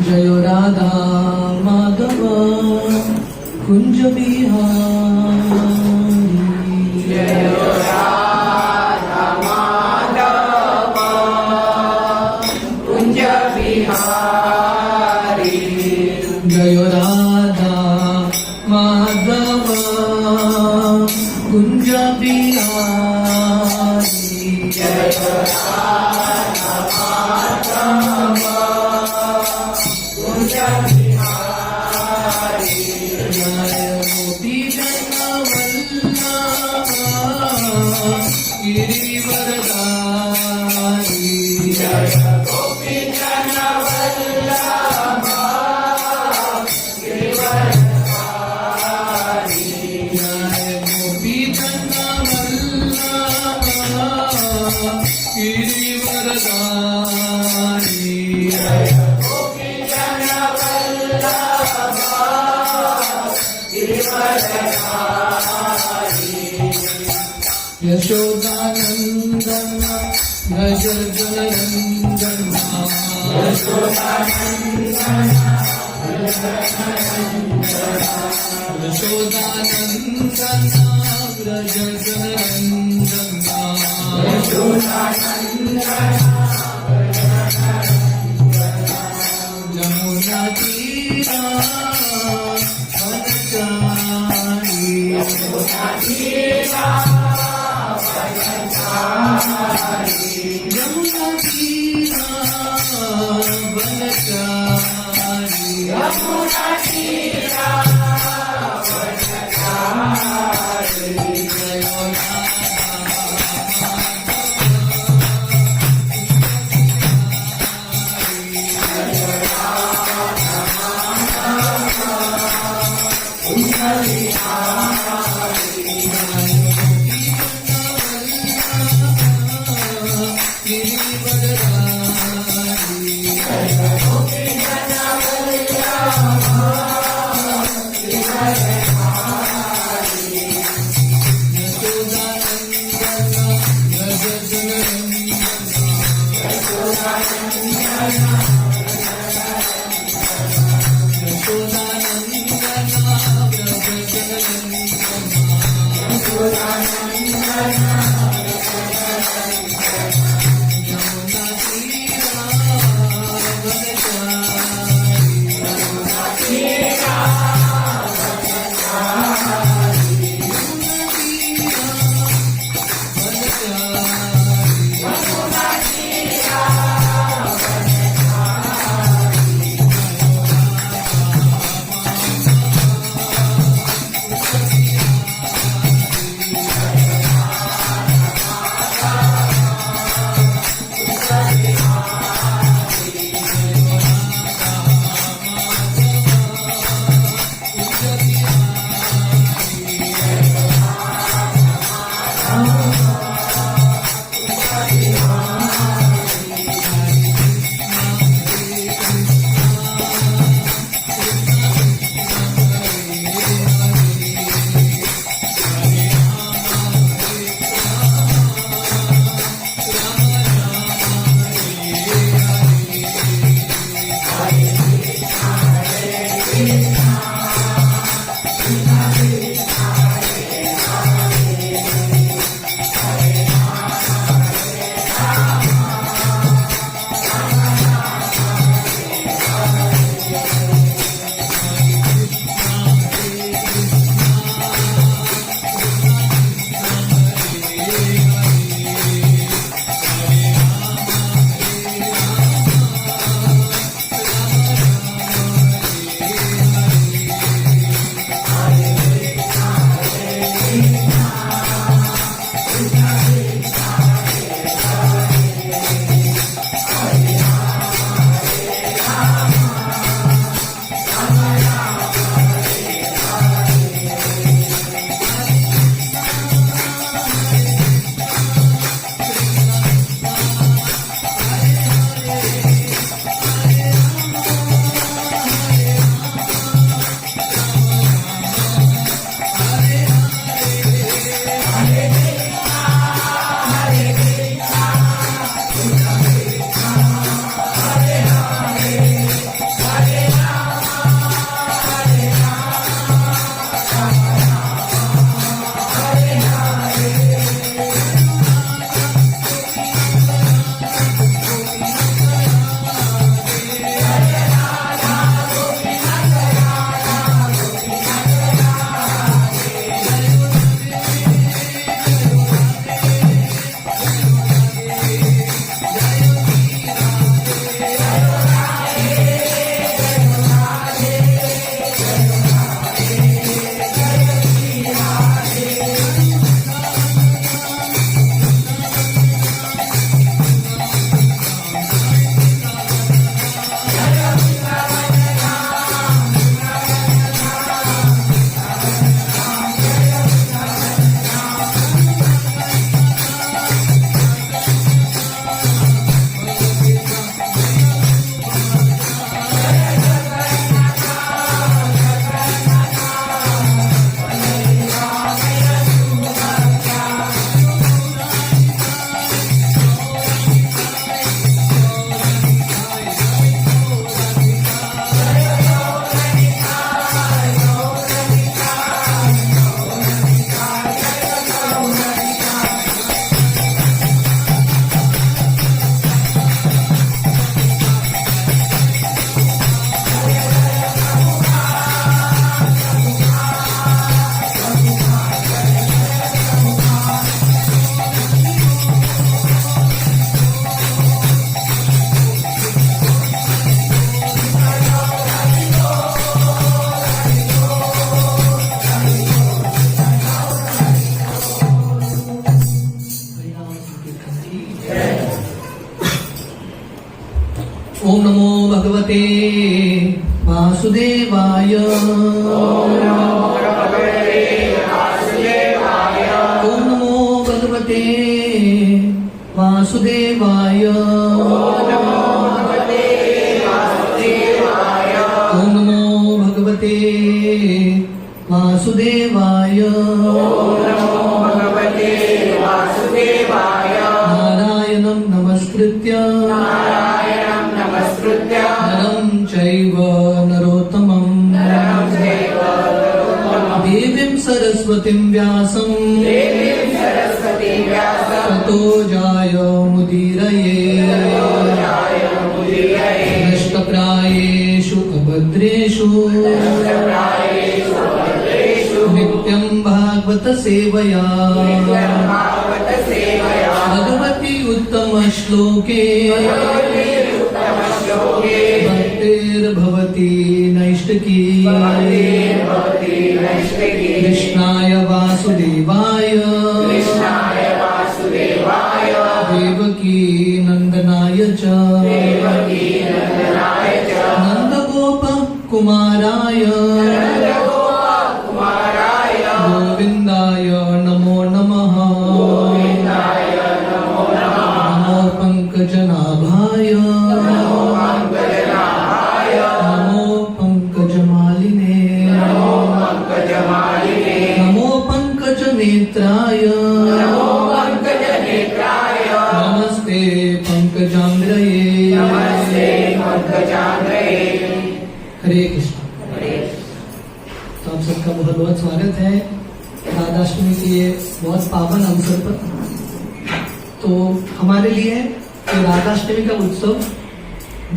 जय राधा माधव कुंज बिहारी जय राधा माधव कुंज बिहारी जय राधा माधव कुंज बिहारी जय राधा माधव कुंज बिहारी जय मोती गिरिवरदारी जय गोपी जन वल्लभ गिरिवरधारी जय गोपी गिरिवरदारी जय गोपी जन वल्लभ गिरिवरधारी यशोदानंदन भज जननंदन यशोदानंदन व्रज जननंदन यमुना तीरा वनचारी यमुना तीरा वनचारी जय ओम नमो भगवते वासुदेवाय। ओम नमो भगवते वासुदेवाय। ओम नमो भगवते वासुदेवाय। ओम नमो भगवते वासुदेवाय। ओम नमो भगवते वासुदेवाय। ओम नमो भगवते वासुदेवाय। नारायणं नमस्कृत्य नारायणं नमस्कृत्य नरं चैव नरोत्तमं नरं चैव नरोत्तमं देवीं सरस्वतीं व्यासं देवीं सरस्वतीं व्यासं ततो जायमुदीरये। मुदीरये। नष्टप्रायेषु अभद्रेषु नष्टप्रायेषु भद्रेषु नित्यं भागवत सेवया नित्यं भागवत सेवया भगवती उत्तमश्लोके उत्तमश्लोके भक्तिर्भवति नैष्टिकी। भक्तिर्भवति नैष्टिकी। कृष्णाय वासुदेवाय कृष्णाय वासुदेवाय देवकी नन्दनाय च देवकी नन्दनाय च नन्दगोप कुमाराय नन्दगोपकुमाराय गोविन्दाय नमो नमः। गोविन्दाय नमो नमः। नमो पङ्कजनाभाय नमो पङ्कजनाभाय नमो पङ्कजमालिने नमो पङ्कजमालिने नमो पङ्कजनेत्राय नमो पङ्कजनेत्राय नमस्ते पङ्कजाङ्ग्रये। नमस्ते पङ्कजाङ्ग्रये। हरे कृष्ण। तो आप सबका बहुत बहुत स्वागत है राधाष्टमी के ये बहुत पावन अवसर पर। तो हमारे लिए ये राधाष्टमी का उत्सव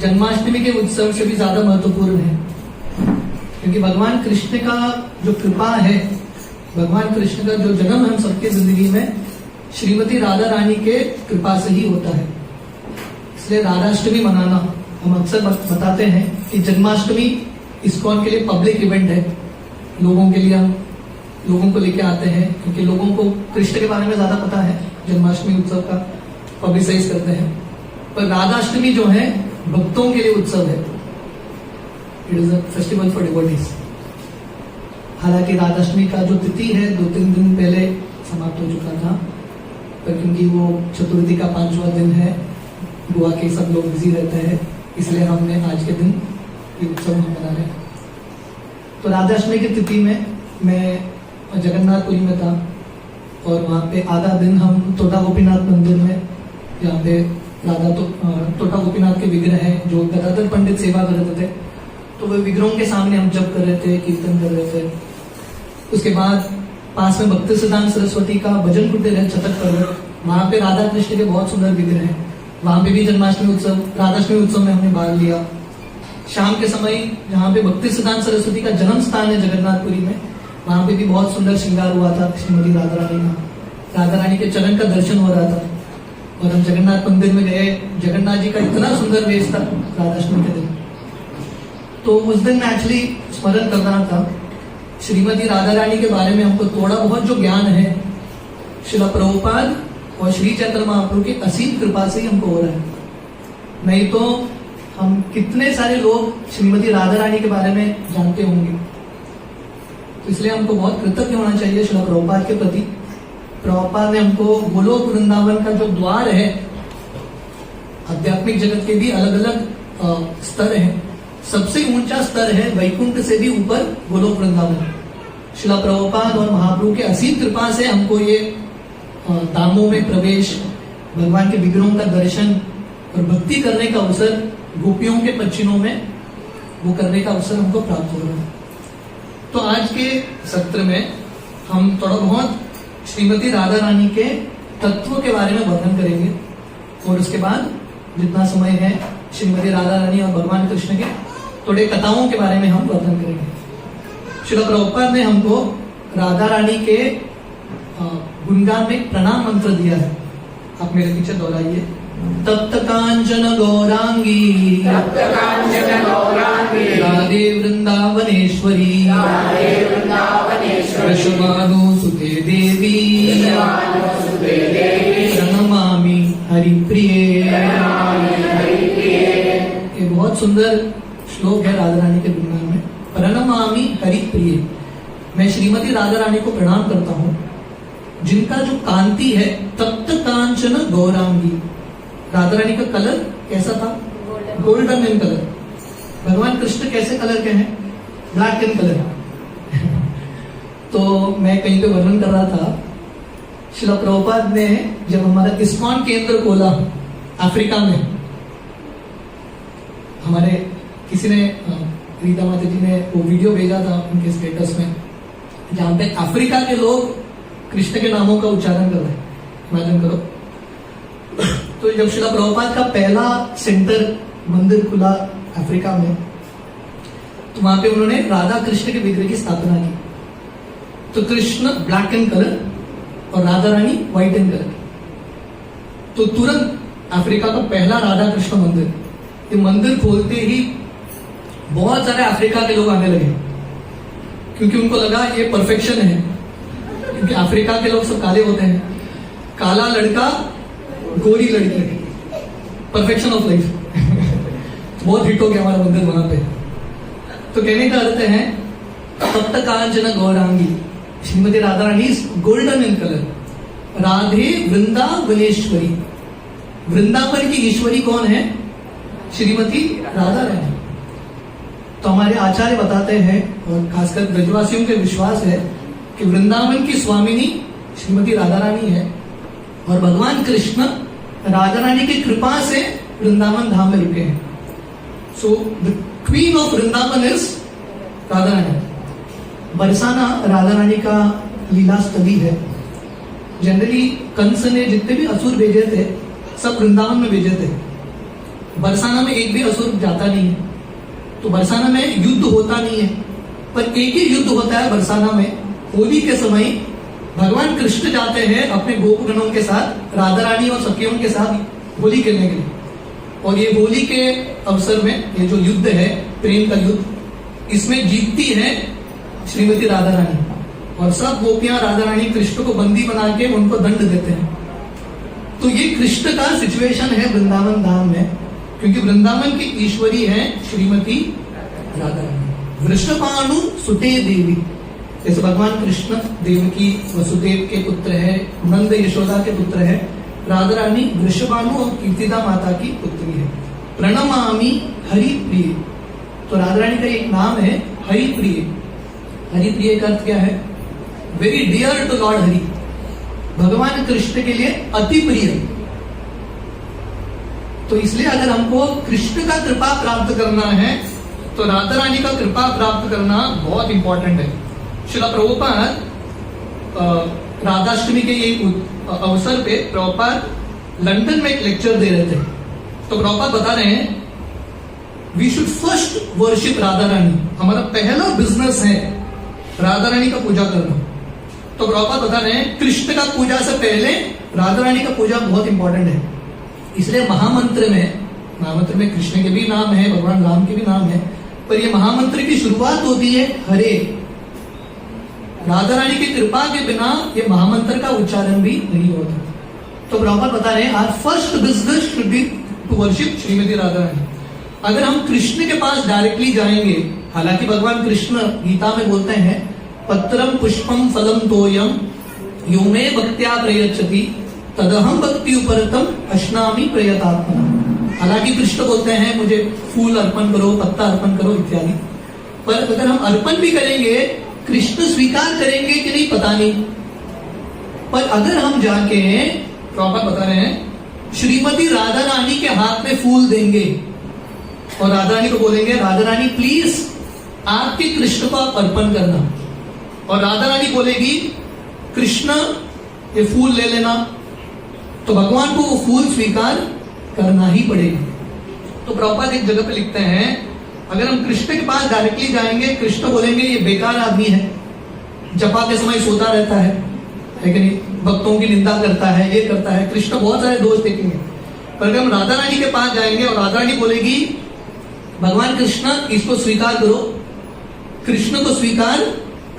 जन्माष्टमी के उत्सव से भी ज्यादा महत्वपूर्ण है, क्योंकि भगवान कृष्ण का जो कृपा है, भगवान कृष्ण का जो जन्म है हम सबके जिंदगी में श्रीमती राधा रानी के कृपा से ही होता है। इसलिए राधाष्टमी मनाना हम अक्सर बताते हैं कि जन्माष्टमी इस्कॉन के लिए पब्लिक इवेंट है, लोगों के लिए हम लोगों को लेके आते हैं, क्योंकि लोगों को कृष्ण के बारे में ज्यादा पता है, जन्माष्टमी उत्सव का पब्लिसाइज करते हैं। पर राधाष्टमी जो है भक्तों के लिए उत्सव है, it is a festival for devotees. हालांकि राधाष्टमी का जो तिथि है 2-3 दिन पहले समाप्त हो चुका था, पर क्योंकि वो चतुर्थी का 5वां दिन है, गोवा के सब लोग बिजी रहते हैं, इसलिए हमने आज के दिन ये उत्सव हम मना रहे हैं। तो राधाष्टमी की तिथि में मैं जगन्नाथपुरी में था और वहाँ पे आधा दिन हम तोटा गोपीनाथ मंदिर में, यहाँ पे तोटा गोपीनाथ के विग्रह हैं जो गदाधर पंडित सेवा कर रहे थे, तो वे विग्रहों के सामने हम जप कर रहे थे, कीर्तन कर रहे थे। उसके बाद पास में भक्ति सिद्धांत सरस्वती का भजन कुटीर है छतक पर्वत, वहाँ पे राधा कृष्ण के बहुत सुंदर विग्रह हैं, वहाँ पे भी जन्माष्टमी उत्सव राधाष्टमी उत्सव में हमने भाग लिया। शाम के समय जहाँ पे भक्ति सिद्धांत सरस्वती का जन्म स्थान है जगन्नाथपुरी में, वहाँ पे भी बहुत सुंदर श्रृंगार हुआ था श्रीमती राधा रानी का, राधा रानी के चरण का दर्शन हो रहा था। और हम जगन्नाथ मंदिर में गए, जगन्नाथ जी का इतना सुंदर वेश था राधाष्टमी के दिन। तो उस दिन मैं एक्चुअली स्मरण कर रहा था श्रीमती राधा रानी के बारे में हमको थोड़ा बहुत जो ज्ञान है श्रील प्रभुपाद और श्री चैतन्य महाप्रभु की असीम कृपा से ही हमको हो रहा है। नहीं तो हम कितने सारे लोग श्रीमती राधा रानी के बारे में जानते होंगे। तो इसलिए हमको बहुत कृतज्ञ होना चाहिए श्रील प्रभुपाद के प्रति। प्रभुपाद ने हमको गोलोक वृंदावन का जो द्वार है, आध्यात्मिक जगत के भी अलग अलग स्तर हैं, सबसे ऊंचा स्तर है वैकुंठ से भी ऊपर गोलोक वृंदावन। श्रील प्रभुपाद और महाप्रभु के असीम कृपा से हमको ये धामों में प्रवेश, भगवान के विग्रहों का दर्शन और भक्ति करने का अवसर, गोपियों के पच्चीनों में वो करने का अवसर हमको प्राप्त हो रहा है। तो आज के सत्र में हम थोड़ा बहुत श्रीमती राधा रानी के तत्व के बारे में वर्णन करेंगे और उसके बाद जितना समय है श्रीमती राधा रानी और भगवान कृष्ण के थोड़े कथाओं के बारे में हम वर्णन करेंगे। श्रील प्रभुपाद ने हमको राधा रानी के गुणगान में प्रणाम मंत्र दिया है, आप मेरे पीछे दोहराइए। तप्त कांचन गौरांगी राधे वृंदावनेश्वरी वृषभानु सुते देवी प्रणमामि हरिप्रिये। बहुत सुंदर श्लोक है राधा रानी के गुणगान में। प्रणमामि हरि प्रिय, मैं श्रीमती राधा रानी को प्रणाम करता हूँ जिनका जो कांति है तप्त कांचन गौरांगी। राधा रानी का कलर कैसा था? Golden in colour. भगवान कृष्ण कैसे कलर के हैं? Black in colour. तो मैं कहीं पे वर्णन कर रहा था, श्रील प्रभुपाद ने जब हमारा इस्कॉन केंद्र खोला अफ्रीका में, हमारे किसी ने रीता माता जी ने वो वीडियो भेजा था उनके स्टेटस में, जहां पे अफ्रीका के लोग कृष्ण के नामों का उच्चारण कर रहे हैं। इमेजिन करो। तो जब श्रील प्रभुपाद का पहला सेंटर मंदिर खुला अफ्रीका में, तो वहां पे उन्होंने राधा कृष्ण के विग्रह की स्थापना की। तो कृष्ण ब्लैक एंड कलर और Radha Rani white and colour. तो तुरंत अफ्रीका का पहला राधा कृष्ण मंदिर, ये मंदिर खोलते ही बहुत सारे अफ्रीका के लोग आने लगे, क्योंकि उनको लगा ये परफेक्शन है। क्योंकि अफ्रीका के लोग सब काले होते हैं, काला लड़का गोरी लड़की, परफेक्शन ऑफ लाइफ। बहुत हिट हो गया हमारा मंदिर वहां पे। तो कहने का अर्थ है तप्त कांचन गौरांगी, Shrimati Radha Rani golden in colour. Radhe वृंदावनेश्वरी, वृंदावन की ईश्वरी कौन है? श्रीमती राधा रानी। तो हमारे आचार्य बताते हैं, और खासकर ब्रजवासियों के विश्वास है कि वृंदावन की स्वामिनी श्रीमती राधा रानी है, और भगवान कृष्ण राधा रानी की कृपा से वृंदावन धाम में रुके हैं। So the queen of Vrindavan is Radha Rani. Barsana Radha Rani का लीला स्थली है। जनरली कंस ने जितने भी असुर भेजे थे सब वृंदावन में भेजे थे। बरसाना में एक भी असुर जाता नहीं है। तो बरसाना में युद्ध होता नहीं है, पर एक ही युद्ध होता है बरसाना में। होली के समय भगवान कृष्ण जाते हैं अपने गोपगणों के साथ, राधा रानी और सखियों के साथ होली खेलने के लिए। और ये होली के अवसर में ये जो युद्ध है, प्रेम का युद्ध, इसमें जीतती है श्रीमती राधा रानी, और सब गोपियां राधा रानी कृष्ण को बंदी बना के उनको दंड देते हैं। तो ये कृष्ण का सिचुएशन है वृंदावन धाम में, क्योंकि वृंदावन की ईश्वरी है श्रीमती राधा रानी। वृषभानु सुते देवी, जैसे भगवान कृष्ण देवकी वसुदेव के पुत्र है, नंद यशोदा के पुत्र है, राधा रानी वृषभानु और कीर्तिदा माता की पुत्री है। प्रणमामि हरि प्रिय, तो राधा रानी का एक नाम है हरि प्रिय। हरि प्रिय का अर्थ क्या है? Very dear to lord Hari, भगवान कृष्ण के लिए अति प्रिय। तो इसलिए अगर हमको कृष्ण का कृपा प्राप्त करना है तो राधा रानी का कृपा प्राप्त करना बहुत इंपॉर्टेंट है। श्रील प्रभुपाद राधाष्टमी के ये अवसर पे प्रभुपाद लंदन में एक लेक्चर दे रहे थे। तो प्रभुपाद बता रहे हैं we should first worship Radha Rani. हमारा पहला बिजनेस है राधा रानी का पूजा करना। तो प्रभुपाद बता रहे हैं कृष्ण का पूजा से पहले राधा रानी का पूजा बहुत इंपॉर्टेंट है। इसलिए महामंत्र में कृष्ण के भी नाम है, भगवान राम के भी नाम है, पर ये महामंत्र की शुरुआत होती है हरे। राधा रानी की कृपा के बिना ये महामंत्र का उच्चारण भी नहीं होता। तो प्रभुपाद बता रहे हैं our first business should be to worship Shrimati Radha Rani. अगर हम कृष्ण के पास डायरेक्टली जाएंगे, हालांकि भगवान कृष्ण गीता में बोलते हैं पत्रम पुष्पम फलम तोयम यो मे भक्त्या प्रयच्छति तदहम भक्ति उपरतम अश्नामि प्रयतात्मना। हालांकि कृष्ण बोलते हैं मुझे फूल अर्पण करो, पत्ता अर्पण करो इत्यादि, पर अगर हम अर्पण भी करेंगे कृष्ण स्वीकार करेंगे कि नहीं पता नहीं। पर अगर हम जाके प्रॉपर बता रहे हैं श्रीमती राधा रानी के हाथ में फूल देंगे और राधा रानी को बोलेंगे राधा रानी प्लीज आपके कृष्ण को आप अर्पण करना, और राधा रानी बोलेगी कृष्ण ये फूल ले लेना, तो भगवान को वो फूल स्वीकार करना ही पड़ेगा। तो प्रभुपाद एक जगह पे लिखते हैं अगर हम कृष्ण के पास डायरेक्टली जाएंगे, कृष्ण बोलेंगे ये बेकार आदमी है, जपा के समय सोता रहता है, लेकिन भक्तों की निंदा करता है, ये करता है, कृष्ण बहुत सारे दोष देखेंगे। पर अगर हम राधा रानी के पास जाएंगे और राधा रानी बोलेगी भगवान कृष्ण इसको स्वीकार करो, कृष्ण को स्वीकार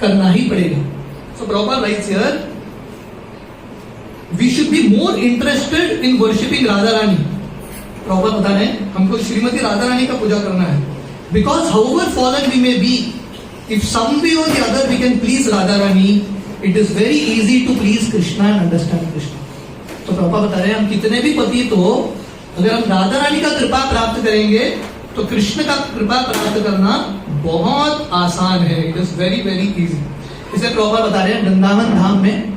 करना ही पड़ेगा। So proper rights here we should be more interested in worshipping Radha Rani Prabhupada बता रहे हैं हमको श्रीमती राधा रानी का पूजा करना है, because however fallen we may be, if some way or the other we can please Radha Rani, it is very easy to please Krishna and understand Krishna. तो प्रभुपाद बता रहे हैं हम कितने भी पतित हो, अगर हम राधा रानी का कृपा प्राप्त करेंगे तो कृष्ण का कृपा प्राप्त करना बहुत आसान है, it is very very easy. इसलिए प्रभुपाद बता रहे हैं वृंदावन धाम में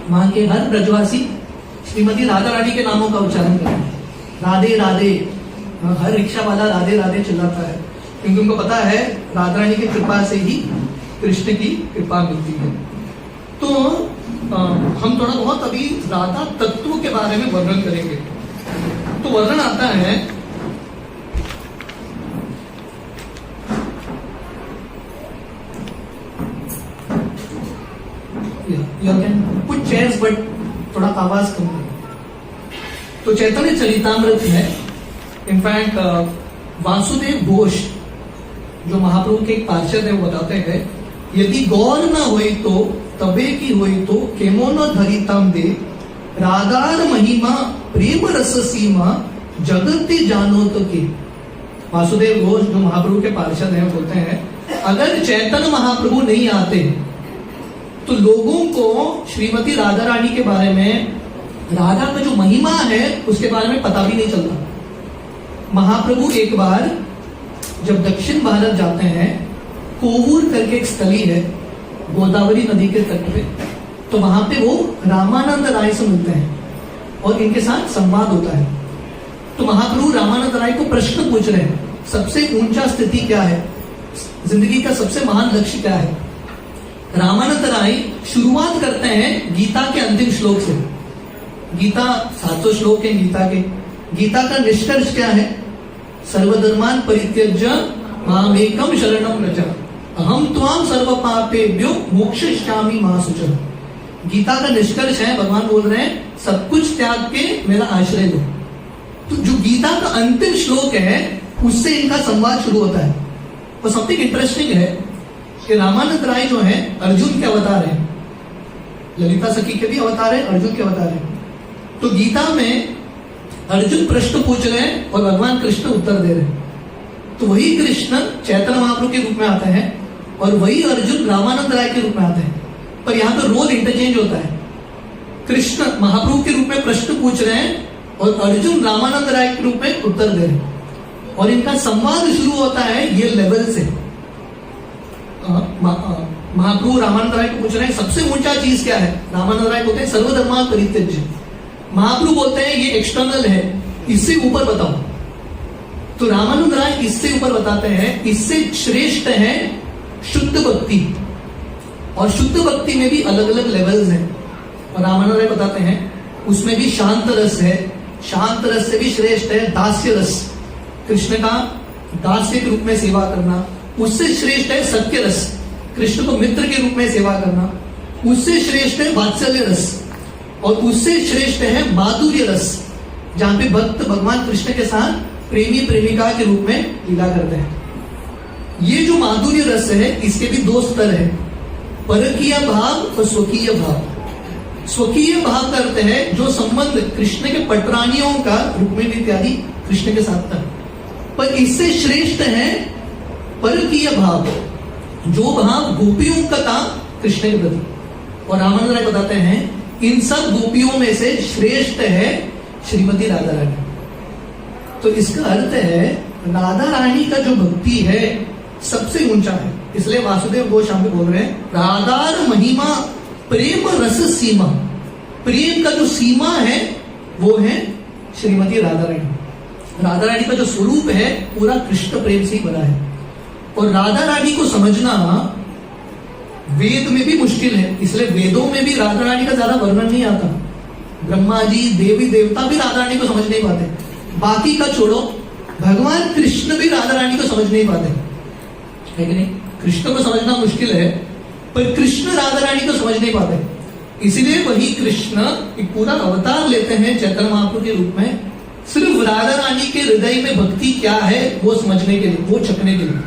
वहां के हर ब्रजवासी श्रीमती राधा रानी के नामों का उच्चारण करें, राधे राधे। हर रिक्शा वाला राधे राधे चिल्लाता है, क्योंकि उनको पता है राधा रानी की कृपा से ही कृष्ण की कृपा मिलती है। तो हम थोड़ा बहुत अभी राधा तत्व के बारे में वर्णन करेंगे। तो वर्णन आता है you can put chairs but थोड़ा आवाज कम करें। तो चैतन्य चरितामृत में इनफैक्ट वासुदेव घोष जो महाप्रभु के एक पार्षद है वो बताते हैं, यदि गौर न होई तो तबे की होई तो केमो न धरितम दे, राधार महिमा प्रेम रस सीमा जगति जानो तो के। वासुदेव घोष जो महाप्रभु के पार्षद हैं बोलते हैं अगर चैतन्य महाप्रभु नहीं आते तो लोगों को श्रीमती राधा रानी के बारे में, राधा का जो महिमा है उसके बारे में पता भी नहीं चलता। महाप्रभु एक बार जब दक्षिण भारत जाते हैं, कोवूर करके एक स्थली है गोदावरी नदी के तट पे, तो वहां पे वो रामानंद राय से मिलते हैं और इनके साथ संवाद होता है। तो महाप्रभु रामानंद राय को प्रश्न पूछ रहे हैं, सबसे ऊंचा स्थिति क्या है, जिंदगी का सबसे महान लक्ष्य क्या है। रामानंद राय शुरुआत करते हैं गीता के अंतिम श्लोक से। गीता 700 श्लोक है गीता के। गीता का निष्कर्ष क्या है, सर्वधर्मान परित्यज्य मामेकम शरणम व्रज अहम त्वाम सर्व पापेभ्यो मोक्षयिष्यामि मा शुचः। गीता का निष्कर्ष है, भगवान बोल रहे हैं सब कुछ त्याग के मेरा आश्रय लो। तो जो गीता का अंतिम श्लोक है उससे इनका संवाद शुरू होता है। और समथिंग इंटरेस्टिंग है कि रामानंद राय जो है अर्जुन के अवतार है, ललिता सखी के भी अवतार है, अर्जुन के अवतार है। तो गीता में अर्जुन प्रश्न पूछ रहे हैं और भगवान कृष्ण उत्तर दे रहे हैं। तो वही कृष्ण चैतन्य महाप्रभु के रूप में आते हैं और वही अर्जुन रामानंद राय के रूप में आते हैं, पर यहाँ पे रोल इंटरचेंज होता है। कृष्ण महाप्रभु के रूप में प्रश्न पूछ रहे हैं और अर्जुन रामानंद राय के रूप में उत्तर दे रहे हैं, और इनका संवाद शुरू होता है ये लेवल से। महाप्रभु रामानंद राय को पूछ रहे हैं सबसे ऊंचा चीज क्या है, रामानंद राय बोलते हैं सर्वधर्मान परित्यज्य। महाप्रभु बोलते हैं ये एक्सटर्नल है, इससे ऊपर बताओ। तो रामानंद राय इससे ऊपर बताते हैं इससे श्रेष्ठ है शुद्ध भक्ति, और शुद्ध भक्ति में भी अलग अलग लेवल्स हैं। और रामानंद राय बताते हैं उसमें भी शांत रस है, शांत रस से भी श्रेष्ठ है दास्य रस, कृष्ण का दास्य के रूप में सेवा करना। उससे श्रेष्ठ है सत्य रस, कृष्ण को मित्र के रूप में सेवा करना। उससे श्रेष्ठ है वात्सल्य रस, और उससे श्रेष्ठ है माधुर्य रस, जहां पे भक्त भगवान कृष्ण के साथ प्रेमी प्रेमिका के रूप में लीला करते हैं। ये जो माधुर्य रस है इसके भी दो स्तर है, परकीय भाव और स्वकीय भाव। स्वकीय भाव का अर्थ है जो संबंध कृष्ण के पटरानियों का रुक्मिणी इत्यादि कृष्ण के साथ था, पर इससे श्रेष्ठ है परकीय भाव, जो भाव गोपियों का था कृष्ण के प्रति। और रामानंद राय बताते हैं इन सब गोपियों में से श्रेष्ठ है श्रीमती राधा रानी। तो इसका अर्थ है राधा रानी का जो भक्ति है सबसे ऊंचा है। इसलिए वासुदेव घोष यहाँ पे बोल रहे हैं राधार महिमा प्रेम रस सीमा, प्रेम का जो सीमा है वो है श्रीमती राधा रानी। राधा रानी का जो स्वरूप है पूरा कृष्ण प्रेम से ही बना है। और राधा रानी को समझना वेद में भी मुश्किल है, इसलिए वेदों में भी राधा रानी का ज्यादा वर्णन नहीं आता। ब्रह्मा जी देवी देवता भी राधा रानी को समझ नहीं पाते, बाकी का छोड़ो भगवान कृष्ण भी राधा रानी को समझ नहीं पाते, है कि नहीं। कृष्ण को समझना मुश्किल है, पर कृष्ण राधा रानी को समझ नहीं पाते। इसीलिए वही कृष्ण एक पूरा अवतार लेते हैं चैतन्य महाप्रभु के रूप में, सिर्फ राधा रानी के हृदय में भक्ति क्या है वो समझने के लिए, वो चखने के लिए।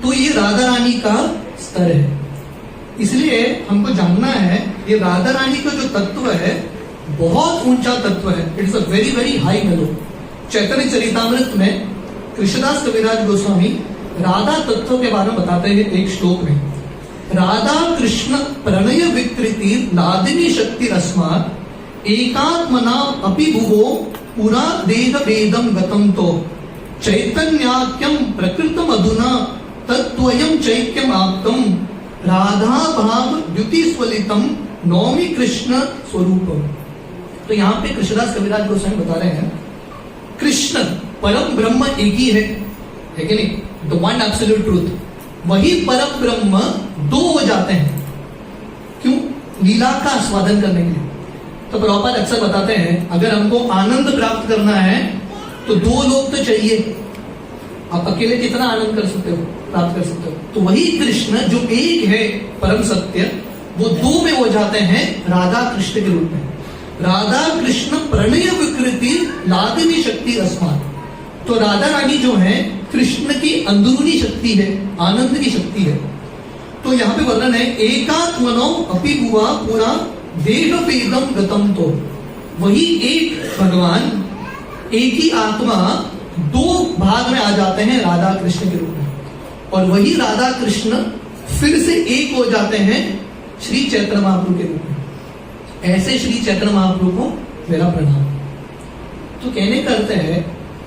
तो ये राधा रानी का स्तर है। इसलिए हमको जानना है ये राधा रानी का जो तत्व है बहुत ऊंचा तत्व है, it is a very very high level. Chaitanya Charitamrita में कृष्णदास कविराज गोस्वामी राधा तत्व के बारे में बताते हैं एक श्लोक में। राधा कृष्ण प्रणय विकृति लादिनी शक्ति अस्मात् एकात्मना अपि भुवो पुरा देह वेदम गतम तो चैतन्याख्यम प्रकृतम अधुना तत्त्वयं चैक्यम आप्तम राधा भाव द्युति स्वलितम नौमी कृष्ण स्वरूपम। तो यहाँ पे कृष्णदास कविराज गोस्वामी बता रहे हैं कृष्ण परम ब्रह्म एक ही है कि नहीं, द वन एब्सोल्यूट ट्रूथ, वही परम ब्रह्म दो हो जाते हैं। क्यों? लीला का आस्वादन करने के लिए। तो प्रभुपाद अक्सर बताते हैं अगर हमको आनंद प्राप्त करना है तो दो लोग तो चाहिए। आप अकेले कितना आनंद कर सकते हो, प्राप्त कर सकते हो? तो वही कृष्ण जो एक है परम सत्य, वो दो में हो जाते हैं राधा कृष्ण के रूप में। राधा कृष्ण प्रणय विकृति लादिनी शक्ति अस्मात्। तो राधा रानी जो है कृष्ण की अंदरूनी शक्ति है, आनंद की शक्ति है। तो यहाँ पे वर्णन है एकात्मनो अपि भुवा पुरा देह वेदम गतम तो, वही एक भगवान एक ही आत्मा दो भाग में आ जाते हैं राधा कृष्ण के रूप में, और वही राधा कृष्ण फिर से एक हो जाते हैं श्री चैतन्य महाप्रभु के रूप में। ऐसे श्री चैतन्य महाप्रभु को मेरा प्रणाम। तो कहने करते हैं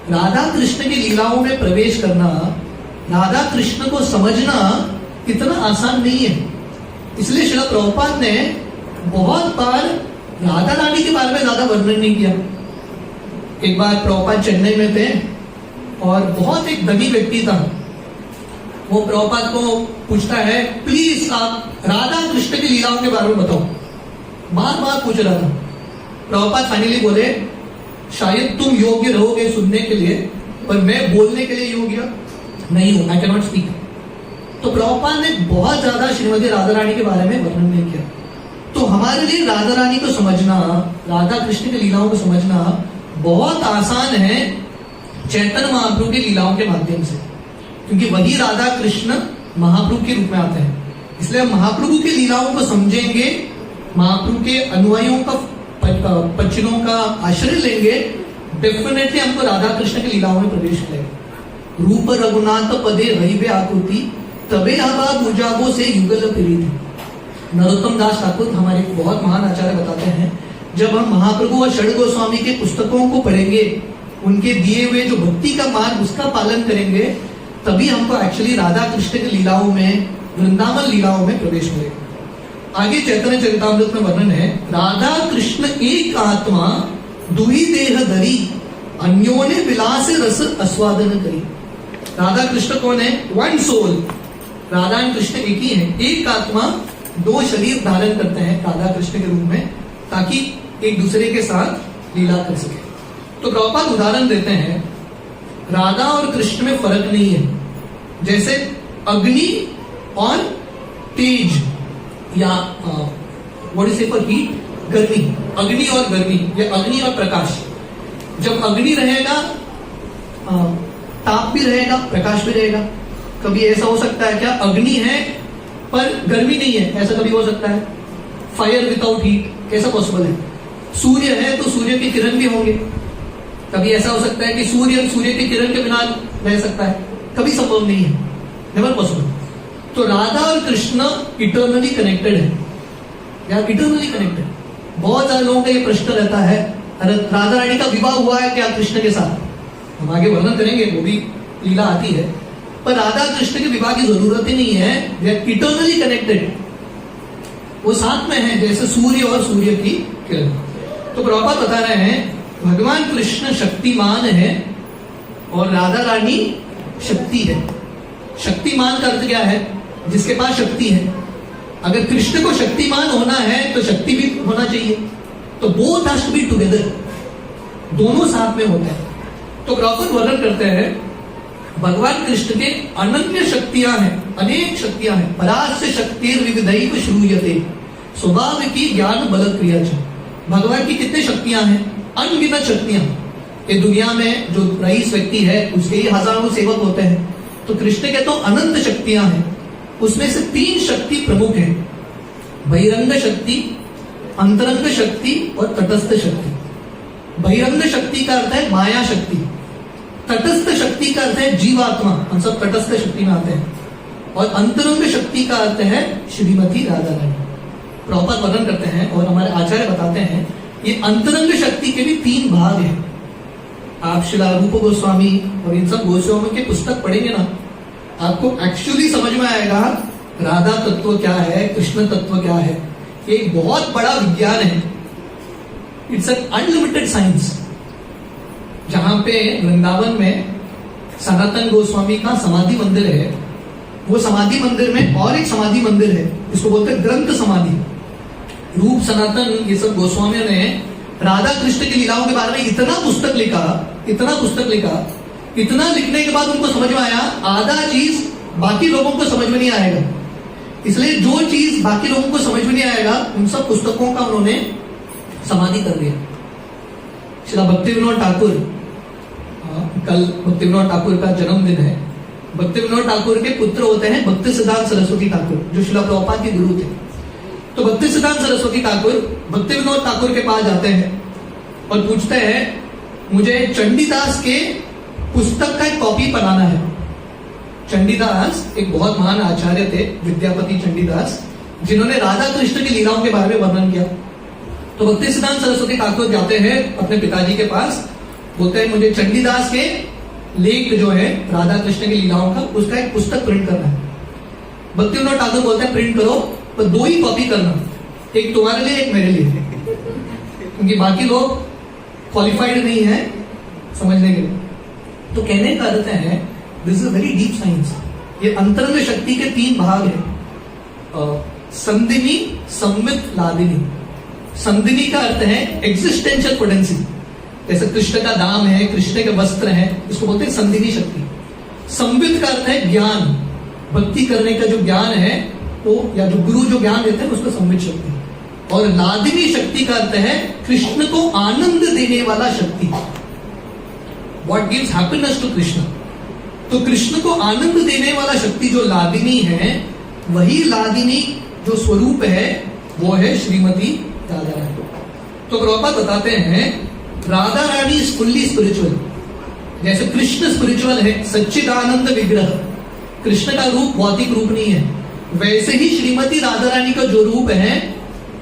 राधा कृष्ण की लीलाओं में प्रवेश करना, राधा कृष्ण को समझना इतना आसान नहीं है। इसलिए श्रील प्रभुपाद ने बहुत बार राधा रानी के बारे में ज्यादा वर्णन नहीं किया। एक बार प्रभुपाद चेन्नई में थे और बहुत एक धनी व्यक्ति था, वो प्रभुपाद को पूछता है प्लीज आप राधा कृष्ण की लीलाओं के बारे में बताओ। बार बार पूछ रहा था। प्रभुपाद फाइनली बोले शायद तुम योग्य रहोगे सुनने के लिए, पर मैं बोलने के लिए योग्य नहीं हूं, आई कैन नॉट स्पीक। तो प्रभुपाद ने बहुत ज्यादा श्रीमती राधा रानी के बारे में वर्णन नहीं किया। तो हमारे लिए राधा रानी को समझना, राधा कृष्ण की लीलाओं को समझना बहुत आसान है चैतन्य महाप्रभु की लीलाओं के माध्यम से, क्योंकि वही राधा कृष्ण महाप्रभु के रूप में आते हैं। इसलिए हम महाप्रभु की लीलाओं को समझेंगे, महाप्रभु के अनुयायियों का पच्चनों का आश्रय लेंगे, डेफिनेटली हमको राधा कृष्ण की लीलाओं में प्रवेश करेगा। रूप रघुनाथ पदे रहिबे आकुति तबे हवा बुझाबो से युगल प्रीति। नरोत्तम दास ठाकुर हमारे बहुत महान आचार्य बताते हैं जब हम महाप्रभु और षड गोस्वामी के पुस्तकों को पढ़ेंगे, उनके दिए हुए जो भक्ति का मार्ग उसका पालन करेंगे, तभी हमको एक्चुअली राधा कृष्ण की लीलाओं में, वृंदावन लीलाओं में प्रवेश मिलेगा। आगे चैतन्य चरितामृत में वर्णन है राधा कृष्ण एक आत्मा दुही देह धरी अन्योने विलास रस आस्वादन करी। राधा कृष्ण कौन है? One soul. Radha and Krishna एक ही है, एक आत्मा दो शरीर धारण करते हैं राधा कृष्ण के रूप में, ताकि एक दूसरे के साथ लीला कर सके। तो प्रभुपाद उदाहरण देते हैं राधा और कृष्ण में फर्क नहीं है। जैसे अग्नि और तेज, या व्हाट इज फॉर हीट, गर्मी, अग्नि और गर्मी, या अग्नि और प्रकाश। जब अग्नि रहेगा ताप भी रहेगा, प्रकाश भी रहेगा। कभी ऐसा हो सकता है क्या अग्नि है पर गर्मी नहीं है? ऐसा कभी हो सकता है? फायर विदाउट हीट कैसा पॉसिबल है? सूर्य है तो सूर्य की किरण भी होंगे। कभी ऐसा हो सकता है कि सूर्य की किरण के बिना रह सकता है? कभी संभव नहीं है, नेवर पॉसिबल। तो राधा और कृष्ण इटर्नली कनेक्टेड है, या इटर्नली कनेक्टेड। बहुत सारे लोगों का ये प्रश्न रहता है राधा रानी का विवाह हुआ है क्या कृष्ण के साथ? हम आगे वर्णन करेंगे, वो भी लीला आती है, पर राधा कृष्ण के विवाह की जरूरत ही नहीं है। दे आर इटर्नली कनेक्टेड, वो साथ में है जैसे सूर्य और सूर्य की किरण। तो प्रभुपाद बता रहे हैं भगवान कृष्ण शक्तिमान है और राधा रानी शक्ति है। शक्तिमान का अर्थ क्या है? जिसके पास शक्ति है। अगर कृष्ण को शक्तिमान होना है तो शक्ति भी होना चाहिए। तो both has to be together, दोनों साथ में होते हैं। तो प्रभुपाद वर्णन करते हैं भगवान कृष्ण के अनन्य शक्तियां हैं, अनेक शक्तियां हैं। परास्य शक्तिर विविधैव श्रूयते स्वभाव की ज्ञान बल क्रिया च। भगवान की कितने शक्तियां हैं? अनगिनत शक्तियां। ये दुनिया में जो रईस व्यक्ति है उसके ही हजारों सेवक होते हैं। तो कृष्ण के तो अनंत शक्तियां हैं, उसमें से 3 शक्ति प्रमुख है, बहिरंग शक्ति, अंतरंग शक्ति और तटस्थ शक्ति। बहिरंग शक्ति का अर्थ है माया शक्ति। तटस्थ शक्ति का अर्थ है जीवात्मा, हम सब तटस्थ शक्ति में आते हैं, और अंतरंग शक्ति का अर्थ है श्रीमती राधा रानी। प्रॉपर वर्णन करते हैं और हमारे आचार्य बताते हैं ये अंतरंग शक्ति के भी 3 भाग हैं। आप श्रीला रूप गोस्वामी और इन सब गोस्वामी के पुस्तक पढ़ेंगे ना, आपको एक्चुअली समझ में आएगा राधा तत्व क्या है, कृष्ण तत्व क्या है। ये एक बहुत बड़ा विज्ञान है, इट्स एन अनलिमिटेड साइंस। जहां पे वृंदावन में सनातन गोस्वामी का समाधि मंदिर है, वो समाधि मंदिर में और एक समाधि मंदिर है, इसको बोलते हैं ग्रंथ समाधि। रूप सनातन ये सब गोस्वामियों ने राधा कृष्ण की लीलाओं के बारे में इतना पुस्तक लिखा, इतना लिखने के बाद उनको समझ में आया आधा चीज बाकी लोगों को समझ में नहीं आएगा, इसलिए जो चीज बाकी लोगों को समझ में नहीं आएगा उन सब पुस्तकों का उन्होंने समाधि कर दिया। श्रीला भक्ति विनोद ठाकुर, कल भक्ति विनोद ठाकुर का जन्मदिन है। भक्ति विनोद ठाकुर के पुत्र होते हैं भक्ति सिद्धांत सरस्वती ठाकुर, जो श्रीला प्रभुपाद के गुरु थे। तो भक्ति सिद्धांत सरस्वती ठाकुर भक्ति विनोद ठाकुर के पास जाते हैं और पूछते हैं मुझे चंडीदास के पुस्तक का एक कॉपी बनाना है। चंडीदास एक बहुत महान आचार्य थे, विद्यापति चंडीदास, जिन्होंने राधा कृष्ण की लीलाओं के बारे में वर्णन किया। तो भक्ति सिद्धांत सरस्वती ठाकुर जाते हैं अपने पिताजी के पास, बोलते हैं मुझे चंडीदास के लेख जो है राधा कृष्ण की लीलाओं का, उसका एक पुस्तक प्रिंट करना है। भक्ति विनोद ठाकुर बोलते हैं प्रिंट करो, पर 2 ही कॉपी करना, एक तुम्हारे लिए एक मेरे लिए, क्योंकि बाकी लोग क्वालिफाइड नहीं है समझने के लिए। तो कहने का अर्थ है this is very deep science. ये अंतरंग शक्ति के 3 भाग हैं, संदिनी, संवित, लादिनी। संदिनी का अर्थ है एग्जिस्टेंशियल पोटेंसी, जैसे कृष्ण का दाम है, कृष्ण के वस्त्र हैं, इसको बोलते हैं संदिनी शक्ति। संवित का अर्थ है ज्ञान, भक्ति करने का जो ज्ञान है वो, या जो गुरु जो ज्ञान देते हैं उसको संवित शक्ति। और लादिनी शक्ति का अर्थ है कृष्ण को आनंद देने वाला शक्ति, what gives happiness to Krishna. तो कृष्ण को आनंद देने वाला शक्ति जो लादिनी है, वही लादिनी जो स्वरूप है वो है श्रीमती राधा रानी। तो प्रभुपाद बताते हैं Radha Rani is fully spiritual. जैसे कृष्ण स्पिरिचुअल है, सच्चिदानंद विग्रह, कृष्ण का रूप भौतिक रूप नहीं है, वैसे ही श्रीमती राधा रानी का जो रूप है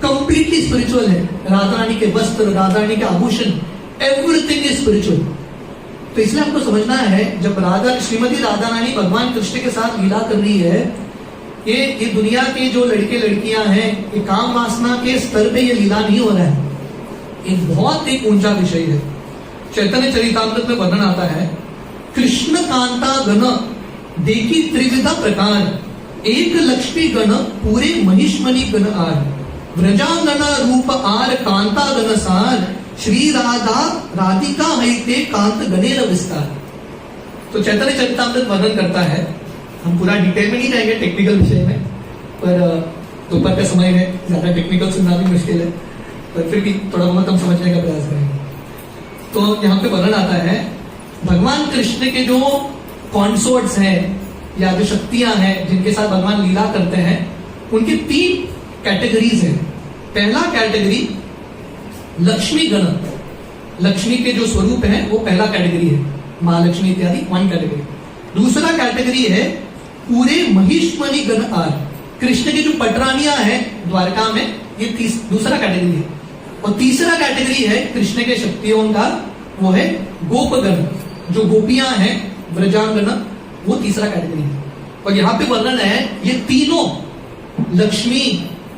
कंप्लीटली स्पिरिचुअल है। राधा रानी के वस्त्र, राधा रानी के आभूषण, एवरीथिंग इज स्पिरिचुअल। तो इसलिए हमको समझना है जब श्रीमती राधा रानी भगवान कृष्ण के साथ लीला कर रही है, ये दुनिया के जो लड़के लड़कियां हैं, ये काम वासना के स्तर पे ये लीला नहीं हो रहा है, एक बहुत एक ऊंचा विषय है। चैतन्य चरितामृत में वर्णन आता है, कृष्ण कांता गण देखी त्रिविधा प्रकार, एक लक्ष्मी गण पूरे महिष्मणि गण आर, व्रजांगना रूप आर कांता गण सार, श्री राधा राधिका हईते कांत गणेर विस्तार। तो चैतन्य चरितामृत वर्णन करता है, हम पूरा डिटेल में नहीं जाएंगे टेक्निकल विषय में, पर दोपहर का समय है, ज्यादा टेक्निकल सुनना भी मुश्किल है, पर फिर भी थोड़ा बहुत हम समझने का प्रयास करेंगे। तो यहाँ पे वर्णन आता है भगवान कृष्ण के जो कॉन्सोर्ट्स हैं या जो शक्तियां हैं जिनके साथ भगवान लीला करते हैं, उनकी 3 कैटेगरीज है। पहला कैटेगरी लक्ष्मी गण, लक्ष्मी के जो स्वरूप है वो पहला कैटेगरी है, महालक्ष्मी इत्यादि 1 कैटेगरी। दूसरा कैटेगरी है पूरे महिष्मणि गण आर, कृष्ण की जो पटरानियां हैं द्वारका में, ये दूसरा कैटेगरी है। और तीसरा कैटेगरी है कृष्ण के शक्तियों का, वो है गोपगण, जो गोपियां हैं व्रजांगना, वो तीसरा कैटेगरी है। और यहाँ पे वर्णन है ये तीनों लक्ष्मी,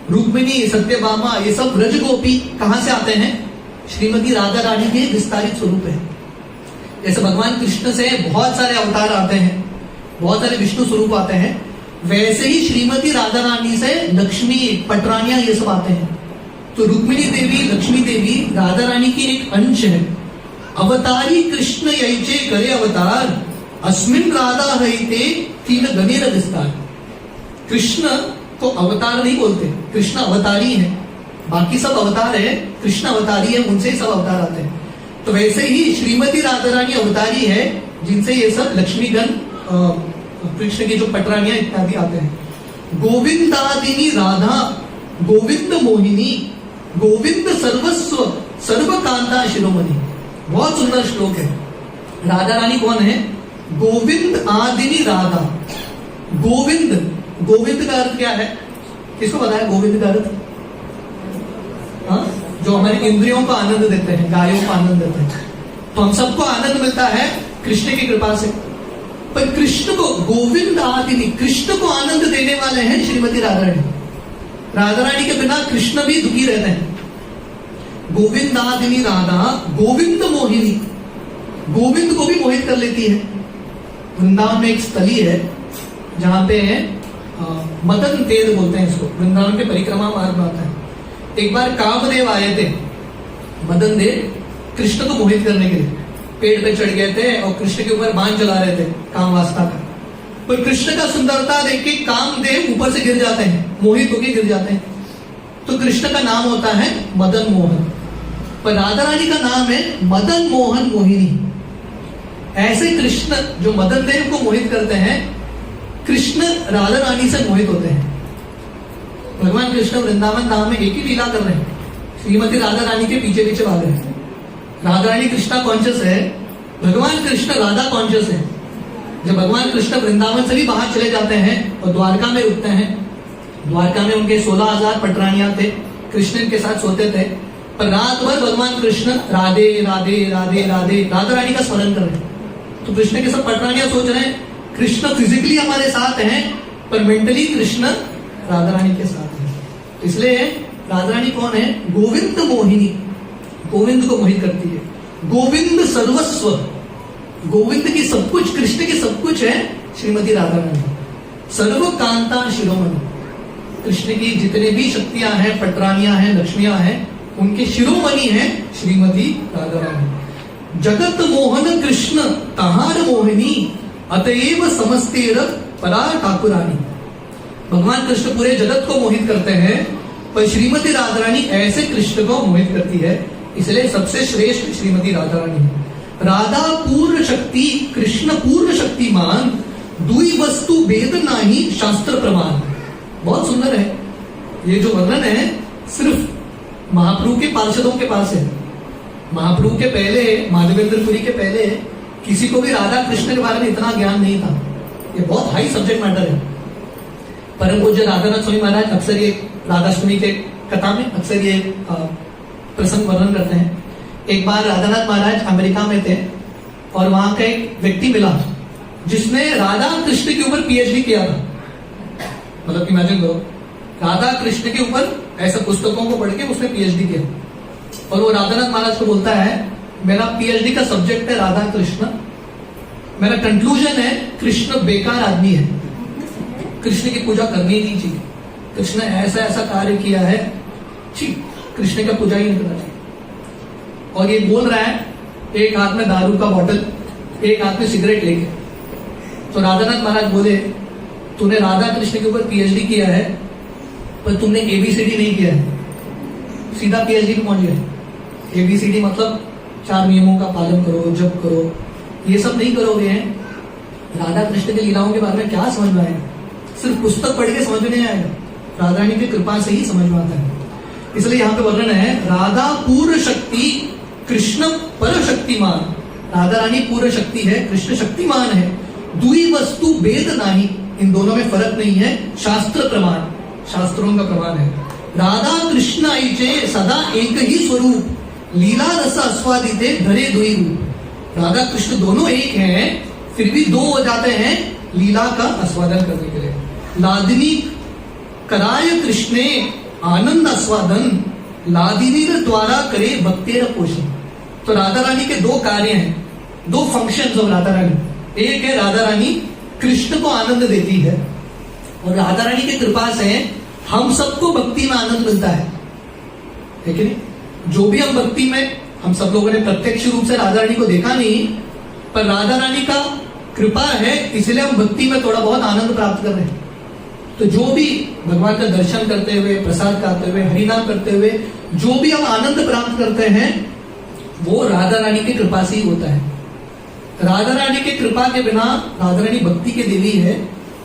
रुक्मिणी, सत्यभामा, ये सब व्रज गोपी कहां से आते हैं? श्रीमती राधा रानी के विस्तारित स्वरूप है। जैसे भगवान कृष्ण से बहुत सारे अवतार आते हैं, बहुत सारे विष्णु स्वरूप आते हैं, वैसे ही श्रीमती राधा रानी से लक्ष्मी, पटरानियां, ये सब आते हैं। तो रुक्मिणी देवी, लक्ष्मी देवी राधा रानी की एक अंश है। अवतारी कृष्ण यैचे करे अवतार, अस्मिन राधा हईते तीन गणेर विस्तार। कृष्ण को अवतार नहीं बोलते, कृष्ण अवतारी है, बाकी सब अवतार है, कृष्ण अवतारी है, उनसे ही सब अवतार आते हैं। तो वैसे ही श्रीमती राधा रानी अवतारी है, जिनसे ये सब लक्ष्मीगण, कृष्ण की जो पटरानियां इत्यादि आते हैं। गोविंदादिनी राधा, गोविंद मोहिनी, गोविंद सर्वस्व, सर्वकांता शिरोमणि। बहुत सुंदर श्लोक है। राधा रानी कौन है? गोविंद आदिनी राधा। गोविंद, गोविंद का अर्थ क्या है? किसको पता है गोविंद का अर्थ? हाँ, जो हमारी इंद्रियों को आनंद देते हैं, गायों को आनंद देते हैं। तो हम सबको आनंद मिलता है कृष्ण की कृपा से। पर कृष्ण को गोविंद आदिनी, कृष्ण को आनंद देने वाले हैं श्रीमती राधा रानी। राधा रानी के बिना कृष्ण भी दुखी रहते हैं। गोविंद आदिनी राधा गोविंद मोहिनी, गोविंद को भी मोहित कर लेती है। वृंदावन में एक स्थली है जहां पे मदन तेल बोलते हैं इसको, वृंदावन के परिक्रमा मार्ग में आता है। एक बार कामदेव आए थे, मदन देव कृष्ण को मोहित करने के लिए पेड़ पे चढ़ गए थे और कृष्ण के ऊपर बाण चला रहे थे काम वास्ता का। पर कृष्ण का सुंदरता देख के कामदेव ऊपर से गिर जाते हैं, मोहित होकर गिर जाते हैं। तो कृष्ण का नाम होता है मदन मोहन, पर राधा रानी का नाम है मदन मोहन मोहिनी। ऐसे कृष्ण जो मदन देव को मोहित करते हैं, कृष्ण राधा रानी से मोहित होते हैं। भगवान कृष्ण वृंदावन धाम में एक ही लीला कर रहे हैं, श्रीमती राधा रानी के पीछे पीछे भाग रहे हैं। राधा रानी कृष्णा कॉन्शियस है, भगवान कृष्ण राधा कॉन्शियस है। जब भगवान कृष्ण वृंदावन से भी बाहर चले जाते हैं और द्वारका में रुकते हैं, द्वारका में उनके 16,000 पटरानियां थे, कृष्ण इनके साथ सोते थे। पर रात भर भगवान कृष्ण राधे राधे राधे राधे राधा रानी का स्मरण कर रहे हैं। तो कृष्ण के सब पटरानियां सोच रहे हैं कृष्ण फिजिकली हमारे साथ हैं, पर मेंटली कृष्ण राधा रानी के साथ है। इसलिए राधा रानी कौन है? गोविंद मोहिनी, गोविंद को मोहित करती है। गोविंद सर्वस्व, गोविंद की सब कुछ, कृष्ण की सब कुछ है श्रीमती राधा रानी। सर्व कांता शिरोमणि, कृष्ण की जितने भी शक्तियां हैं, पटरानियां हैं, लक्ष्मियां हैं, उनके शिरोमणि है श्रीमती राधा रानी। जगत मोहन कृष्ण तहार मोहिनी, अतएव समस्तेर परा ठाकुरानी। भगवान कृष्ण पूरे जगत को मोहित करते हैं, पर श्रीमती राधा रानी ऐसे कृष्ण को मोहित करती है, इसलिए सबसे श्रेष्ठ श्रीमती राधा रानी है। राधा पूर्ण शक्ति, कृष्ण पूर्ण शक्तिमान, दुई वस्तु भेद नाही शास्त्र प्रमाण। बहुत सुंदर है ये जो वर्णन है, सिर्फ महाप्रभु के पार्षदों के पास है। महाप्रभु के पहले, माधवेंद्रपुरी के पहले किसी को भी राधा कृष्ण के बारे में इतना ज्ञान नहीं था। ये बहुत हाई सब्जेक्ट मैटर है। परम पूज्य राधानाथ स्वामी महाराज अक्सर ये राधाष्टमी के कथा में अक्सर ये प्रसंग वर्णन करते हैं। एक बार राधानाथ महाराज अमेरिका में थे और वहां का एक व्यक्ति मिला जिसने राधा कृष्ण के ऊपर पीएचडी किया था। मतलब इमेजिन करो, राधा कृष्ण के ऊपर ऐसे पुस्तकों को पढ़ के उसने पीएचडी किया। और वो राधानाथ महाराज को बोलता है मेरा पीएचडी का सब्जेक्ट है राधा कृष्ण, मेरा कंक्लूजन है कृष्ण बेकार आदमी है, कृष्ण की पूजा करनी नहीं चाहिए, कृष्ण ऐसा ऐसा कार्य किया है, ठीक कृष्ण का पूजा ही नहीं करना चाहिए। और ये बोल रहा है एक हाथ में दारू का बोतल, एक हाथ में सिगरेट लेके। तो राधानाथ महाराज बोले तूने राधा कृष्ण के ऊपर पीएचडी किया है, पर तुमने एबीसीडी नहीं किया है, सीधा पीएचडी पे पहुंच गए। एबीसीडी मतलब 4 नियमों का पालन करो, जप करो, ये सब नहीं करोगे हैं, राधा कृष्ण के लीलाओं के बारे में क्या समझ में आएगा? सिर्फ पुस्तक पढ़ के समझ में नहीं आएगा, राधा रानी की कृपा से ही समझ में आता है। इसलिए यहाँ पे वर्णन है राधा पूर्ण शक्ति, कृष्ण पर शक्तिमान। राधा रानी पूर्ण शक्ति है, कृष्ण शक्तिमान है। दुई वस्तु भेद नाही, इन दोनों में फर्क नहीं है, शास्त्र प्रमाण, शास्त्रों का प्रमाण है। राधा कृष्ण आईचे सदा एक ही स्वरूप, लीला रस आस्वादिते धरे दुई रूप। राधा कृष्ण दोनों एक हैं, फिर भी दो हो जाते हैं लीला का आस्वादन करने के लिए। लादिनी कराय कृष्णे आनंद आस्वादन, लादिनी द्वारा करे भक्तेर पोषण। तो राधा रानी के 2 कार्य हैं, 2 फंक्शंस ऑफ राधा रानी। एक है राधा रानी कृष्ण को आनंद देती है, और राधा रानी की कृपा से हम सबको भक्ति में आनंद मिलता है कि नहीं? जो भी हम भक्ति में, हम सब लोगों ने प्रत्यक्ष रूप से राधा रानी को देखा नहीं, पर राधा रानी का कृपा है, इसलिए हम भक्ति में थोड़ा बहुत आनंद प्राप्त कर रहे हैं। तो जो भी भगवान का दर्शन करते हुए, प्रसाद खाते हुए, हरिनाम करते हुए जो भी हम आनंद प्राप्त करते हैं, वो राधा रानी की कृपा से ही होता है। राधा रानी की कृपा के बिना, राधा रानी भक्ति के देवी है,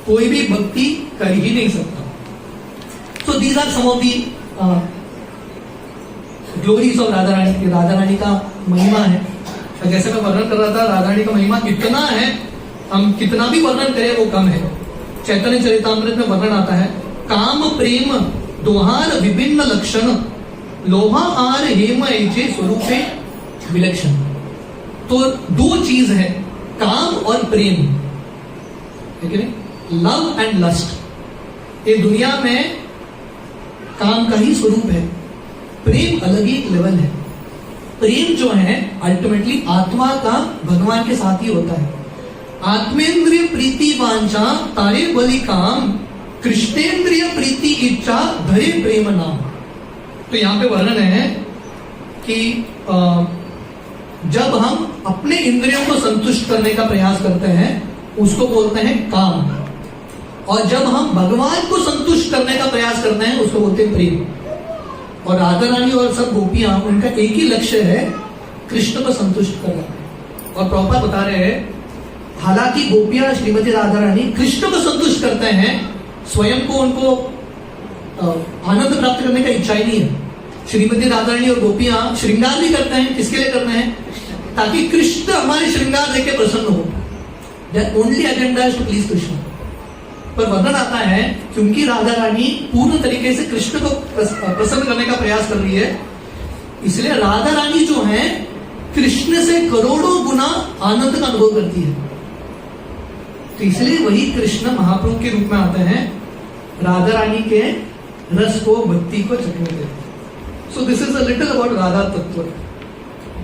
कोई भी भक्ति कर ही नहीं सकता। तो these are some of the glories of Radha Rani. Radha Rani का महिमा है। जैसे मैं वर्णन कर रहा था, राधा रानी का महिमा इतना है, हम कितना भी वर्णन करें वो कम है। चैतन्य चरितामृत में वर्णन आता है, काम प्रेम दोहार विभिन्न लक्षण, लोहा आर हेम ऐचे स्वरूपे विलक्षण। तो दो चीज है, काम और प्रेम, ठीक है, लव एंड लस्ट। ये दुनिया में काम का ही स्वरूप है, प्रेम अलग ही एक लेवल है। प्रेम जो है अल्टीमेटली आत्मा का भगवान के साथ ही होता है। आत्मेंद्रिय प्रीति वांछा तारे बलि काम, कृष्णेंद्रिय प्रीति इच्छा धरे प्रेम नाम। तो यहाँ पे वर्णन है कि जब हम अपने इंद्रियों को संतुष्ट करने का प्रयास करते हैं उसको बोलते हैं काम, और जब हम भगवान को संतुष्ट करने का प्रयास करते हैं उसको बोलते हैं प्रेम। और राधा रानी और सब गोपियां, उनका एक ही लक्ष्य है, कृष्ण को संतुष्ट करना। और प्रभुपाद बता रहे हैं, हालांकि गोपियां श्रीमती राधा रानी कृष्ण को संतुष्ट करते हैं, स्वयं को उनको आनंद प्राप्त करने का इच्छा ही नहीं है। श्रीमती राधा रानी और गोपियां श्रृंगार भी करते हैं, किसके लिए करते हैं? ताकि कृष्ण हमारे श्रृंगार देख के प्रसन्न हो। Their only agenda is to please Krishna. पर वर्णन आता है, क्योंकि राधा रानी पूर्ण तरीके से कृष्ण को प्रसन्न करने का प्रयास कर रही है, इसलिए राधा रानी जो है कृष्ण से करोड़ों गुना आनंद का अनुभव करती है। तो इसलिए वही कृष्ण महाप्रभु के रूप में आते हैं, राधा रानी के रस को, भक्ति को चखने देते हैं। So this is a little about Radha तत्व।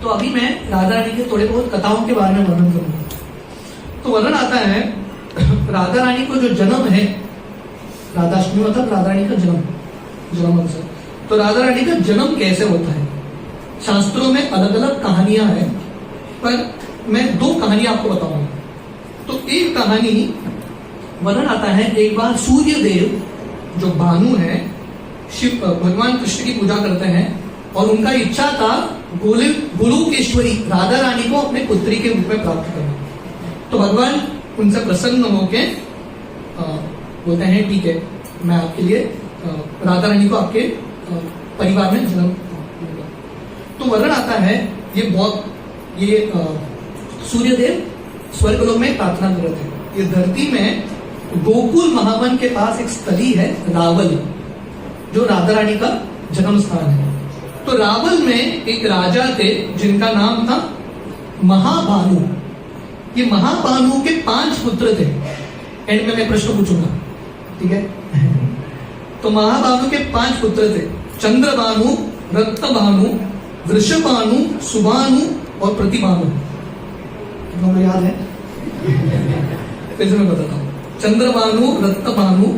तो अभी मैं राधा रानी के थोड़े बहुत कथाओं के बारे में वर्णन करूंगा। तो वर्णन आता है, राधा रानी को जो जन्म है, राधाष्टमी मतलब राधा रानी का जन्म अवसर। तो राधा रानी का जन्म कैसे होता है? शास्त्रों में अलग अलग कहानियां हैं, पर मैं दो कहानी आपको बताऊंगा। तो एक कहानी वर्णन आता है, एक बार सूर्य देव जो भानु है, शिव भगवान कृष्ण की पूजा करते हैं, और उनका इच्छा था गोलोकेश्वरी राधा रानी को अपने पुत्री के रूप में प्राप्त करना। तो भगवान उनसे प्रसन्न होके बोलते हैं, ठीक है, मैं आपके लिए राधा रानी को आपके परिवार में जन्म दूंगा। तो वर्णन आता है, ये सूर्यदेव स्वर्गलोक में प्रार्थना कर रहे थे। ये धरती में गोकुल महावन के पास एक स्थली है रावल, जो राधा रानी का जन्म स्थान है। तो रावल में एक राजा थे जिनका नाम था महाभानु। ये महाभानु के 5 पुत्र थे। एंड में मैं प्रश्न पूछूंगा, ठीक है? तो महाभानु के 5 पुत्र थे, चंद्रभानु, रत्नभानु, वृषभानु, सुभानु और प्रतिभानु। तुम्हें याद है? फिर से मैं बताता हूँ, चंद्रभानु, रत्नभानु,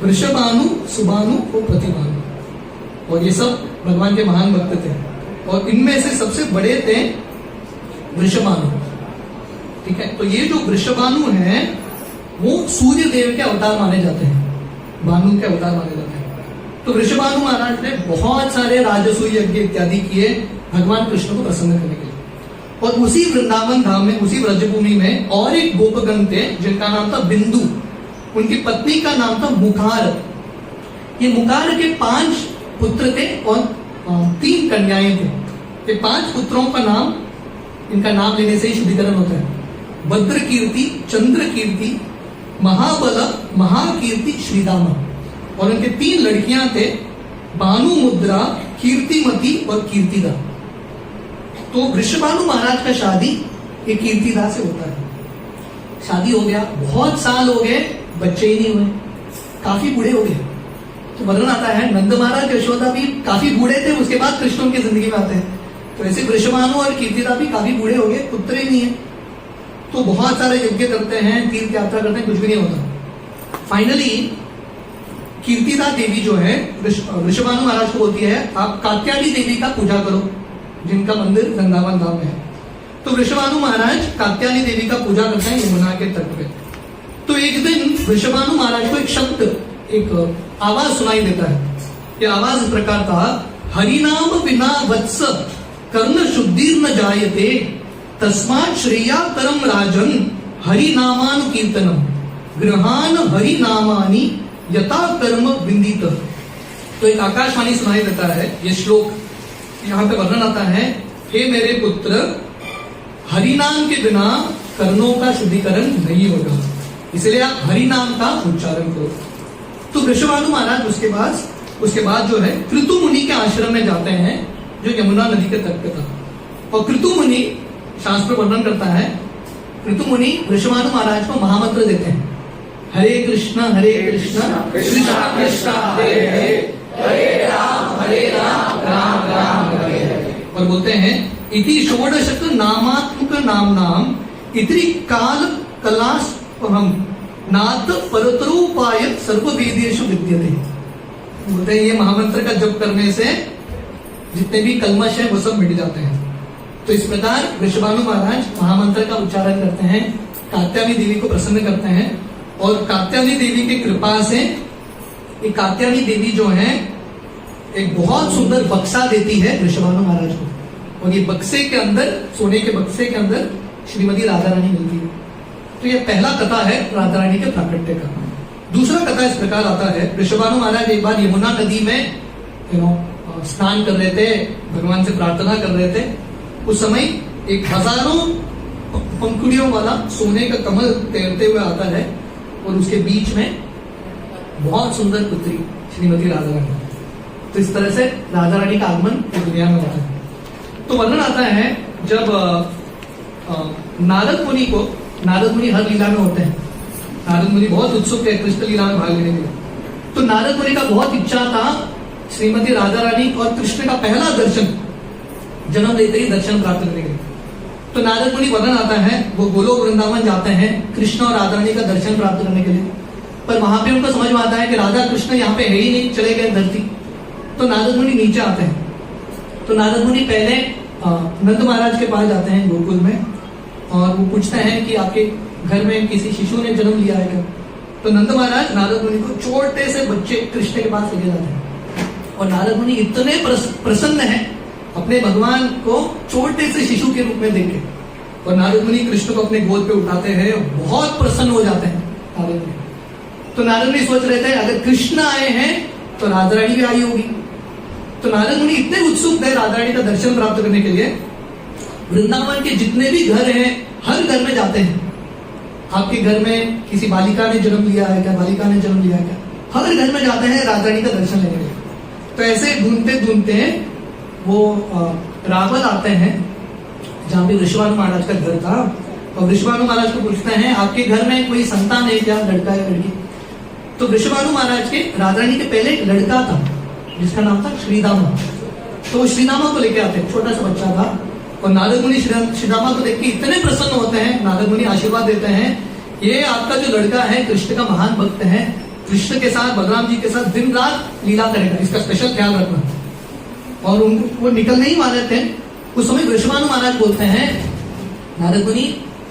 वृषभानु, सुभानु और प्रतिभानु। और ये सब भगवान के महान भक्त थे, और इनमें से सबसे बड़े थे वृषभानु, ठीक है? तो ये जो वृषभानु हैं वो सूर्य देव के अवतार माने जाते हैं, भानु के अवतार माने जाते हैं। तो वृषभानु महाराज ने बहुत सारे राजसूय यज्ञ इत्यादि किए भगवान कृष्ण को प्रसन्न करने के लिए। और उसी वृंदावन धाम में, उसी ब्रजभूमि में और एक गोपगण थे जिनका नाम था बिंदु। उनकी पत्नी का नाम था मुखार। ये मुखार के 5 पुत्र थे और 3 कन्याएं थे। ये 5 पुत्रों का नाम, इनका नाम लेने से ही शुद्धिकरण होता है। भद्र कीर्ति, चंद्र कीर्ति, महाबल, महाकीर्ति, श्रीदामा। और उनके 3 लड़कियां थे, भानु मुद्रा, कीर्तिमती और कीर्तिदा। तो वृषभानु महाराज का शादी ये कीर्तिदा से होता है। शादी हो गया, बहुत साल हो गए, बच्चे ही नहीं हुए, काफी बूढ़े हो गए। तो वर्णन आता है, नंद महाराज यशोदा भी काफी बूढ़े थे, उसके बाद कृष्ण उनकी जिंदगी में आते हैं। तो ऐसे वृषभानु और कीर्तिदा भी काफी बूढ़े हो गए, पुत्र ही नहीं है। तो बहुत सारे यज्ञ करते हैं, तीर्थ यात्रा करते हैं, कुछ भी नहीं होता। फाइनली कीर्तिदा देवी जो है वृषभानु महाराज को बोलती है, आप कात्यायनी देवी का पूजा करो, जिनका मंदिर वृंदावन धाम में है। तो वृषभानु महाराज कात्यायनी देवी का पूजा करते हैं यमुना के तट पे। तो एक दिन वृषभानु महाराज को एक शब्द, एक आवाज सुनाई देता है। ये आवाज इस प्रकार था, हरिनाम बिना वत्स कर्ण शुद्धि न जायते, तस्मात् श्रेया करम राजन हरिनामान कीर्तनम, गृहान हरिनामानि यथा कर्म विंदित। तो एक आकाशवाणी सुनाई देता है, ये श्लोक यहाँ पे वर्णन आता है, हे मेरे पुत्र, हरि नाम के बिना कर्णों का शुद्धिकरण नहीं होगा, इसलिए आप हरि नाम का उच्चारण करो। तो वृषभानु महाराज उसके बाद जो है कृतु मुनि के आश्रम में जाते हैं, जो यमुना नदी के तट पे था। और कृतु मुनि, शास्त्र वर्णन करता है, कृतु मुनि वृषभानु महाराज को महामंत्र देते हैं, हरे कृष्ण कृष्ण कृष्ण हरे हरे, हरे राम राम राम हरे हरे। और बोलते हैं इति षोडशक नामात्मक नाम इति काल कलास्पहम नाथ परतरूपाय सर्ववेदेषु विद्यते। बोलते हैं ये महामंत्र का जप करने से जितने भी कलमश है वो सब मिट जाते हैं। तो इस प्रकार वृषभानु महाराज महामंत्र का उच्चारण करते हैं, कात्यायनी देवी को प्रसन्न करते हैं, और कात्यायनी देवी की कृपा से ये कात्यायनी देवी जो है एक बहुत सुंदर बक्सा देती है वृषभानु महाराज को, और ये बक्से के अंदर, सोने के बक्से के अंदर श्रीमती राधा रानी मिलती है। तो ये पहला कथा है राधा रानी के प्राकट्य का। दूसरा कथा इस प्रकार आता है, वृषभानु महाराज एक बार यमुना नदी में स्नान कर रहे थे, भगवान से प्रार्थना कर रहे थे। उस समय एक हजारों पंखुड़ियों वाला सोने का कमल तैरते हुए आता है, और उसके बीच में बहुत सुंदर पुत्री श्रीमती राधा रानी। तो इस तरह से राधा रानी का आगमन दुनिया में होता है। तो वर्णन आता है जब नारद मुनि हर लीला में होते हैं, नारद मुनि बहुत उत्सुक है कृष्ण लीला में भाग लेने के लिए। तो नारद मुनि का बहुत इच्छा था श्रीमती राधा रानी और कृष्ण का पहला दर्शन, जन्म लेते ही दर्शन प्राप्त करने के लिए। तो नारद मुनि वर्णन आता है वो गोलोक वृंदावन जाते हैं कृष्ण और राधा रानी का दर्शन प्राप्त करने के लिए, पर वहां पे उनको समझ में आता है कि राधा कृष्ण यहाँ पे है ही नहीं, चले गए धरती। तो नारद मुनि नीचे आते हैं। तो नारद मुनि पहले नंद महाराज के पास जाते हैं गोकुल में, और वो पूछते हैं कि आपके घर में किसी शिशु ने जन्म लिया है क्या? तो नंद महाराज नारद मुनि को छोटे से बच्चे कृष्ण के पास लेके जाते हैं, और नारद मुनि इतने प्रसन्न हैं अपने भगवान को छोटे से शिशु के रूप में देखे, और नारद मुनि कृष्ण को अपने गोद पे उठाते हैं, बहुत प्रसन्न हो जाते हैं नारद मुनि। तो नारद मुनि सोच रहे थे अगर कृष्ण आए हैं तो राधा रानी भी आई होगी। तो नारद मुनि इतने उत्सुक थे राधा रानी का दर्शन प्राप्त करने के लिए, वृंदावन के जितने भी घर हैं हर घर में जाते हैं। आपके घर में किसी बालिका ने जन्म लिया है क्या, बालिका ने जन्म लिया है क्या, हर घर में जाते हैं राधा रानी का दर्शन लेने के लिए। तो ऐसे ढूंढते ढूंढते वो रावल आते हैं जहाँ पे वृषभानु महाराज का घर था, और वृषभानु महाराज को पूछते हैं आपके घर में कोई संतान है क्या, लड़का या लड़की? तो वृषभानु महाराज के राधा रानी के पहले एक लड़का था जिसका नाम था श्रीदामा। तो वो श्रीदामा को लेके आते हैं, छोटा सा बच्चा था, और नारद मुनि श्रीदामा को देख के इतने प्रसन्न होते हैं, नारद मुनि आशीर्वाद देते हैं ये आपका जो लड़का है कृष्ण का महान भक्त है, कृष्ण के साथ बलराम जी के साथ दिन रात लीला करेगा, इसका स्पेशल ख्याल रखना। और उनको वो निकलने ही वाले थे, उस समय वृषभानु महाराज बोलते हैं नारद मुनि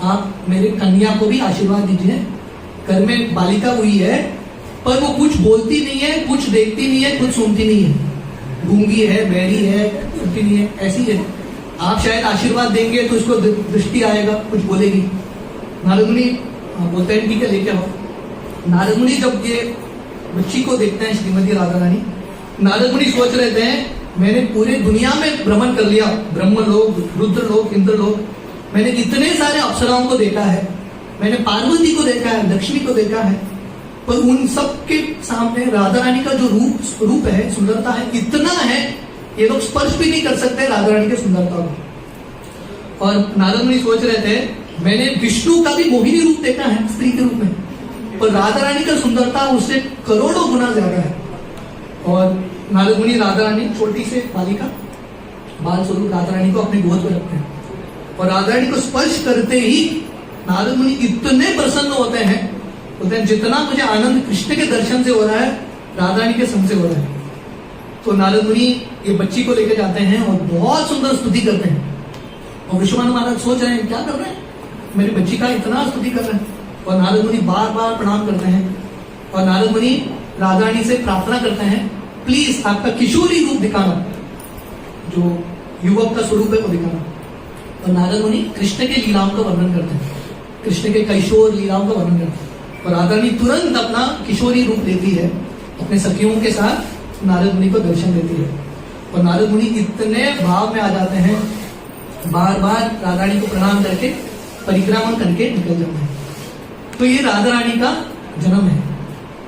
आप मेरे कन्या को भी आशीर्वाद दीजिए, घर में बालिका हुई है पर वो कुछ बोलती नहीं है, कुछ देखती नहीं है, कुछ सुनती नहीं है, गूंगी है, बहरी है, सुनती नहीं है, ऐसी है। आप शायद आशीर्वाद देंगे तो उसको दृष्टि आएगा, कुछ बोलेगी। नारद मुनि बोलते हैं ठीक है लेके आओ। नारद मुनि जब ये बच्ची को देखते हैं श्रीमती राधा रानी, नारद मुनि सोच रहे थे मैंने पूरे दुनिया में भ्रमण कर लिया, ब्रह्मलोक, रुद्रलोक, इंद्रलोक, मैंने इतने सारे अप्सराओं को देखा है, मैंने पार्वती को देखा है, लक्ष्मी को देखा है, पर उन सब के सामने राधा रानी का जो रूप है, सुंदरता है, इतना है ये लोग स्पर्श भी नहीं कर सकते राधा रानी की सुंदरता को। और नारद मुनि सोच रहे थे मैंने विष्णु का भी मोहिनी रूप देखा है स्त्री के रूप में, पर राधा रानी का सुंदरता उससे करोड़ों गुना ज्यादा है। और नारद मुनि राधा रानी छोटी से बालिका बाल स्वरूप राधा रानी को अपने गोद में रखते हैं, और राधा रानी को स्पर्श करते ही नारद मुनि इतने प्रसन्न होते हैं, बोलते हैं जितना मुझे आनंद कृष्ण के दर्शन से हो रहा है राधा रानी के संग से हो रहा है। तो नारद मुनि ये बच्ची को लेकर जाते हैं और बहुत सुंदर स्तुति करते हैं, और वृषभानु महाराज सोच रहे हैं क्या कर रहे हैं, मेरी बच्ची का इतना स्तुति कर रहे हैं। और नारद मुनि बार बार प्रणाम करते हैं, और नारद मुनि राधा रानी से प्रार्थना करते हैं प्लीज आपका किशोरी रूप दिखाना, जो युवक का स्वरूप है वो दिखाना। और नारद मुनि कृष्ण के लीलाओं का वर्णन करते हैं, कृष्ण के किशोर लीलाओं का वर्णन करते हैं, और राधा रानी तुरंत अपना किशोरी रूप लेती है, अपने सखियों के साथ नारद मुनि को दर्शन देती है। और नारद मुनि इतने भाव में आ जाते हैं बार बार राधा रानी को प्रणाम करके परिक्रमा करके निकल जाते हैं। तो ये राधा रानी का जन्म है।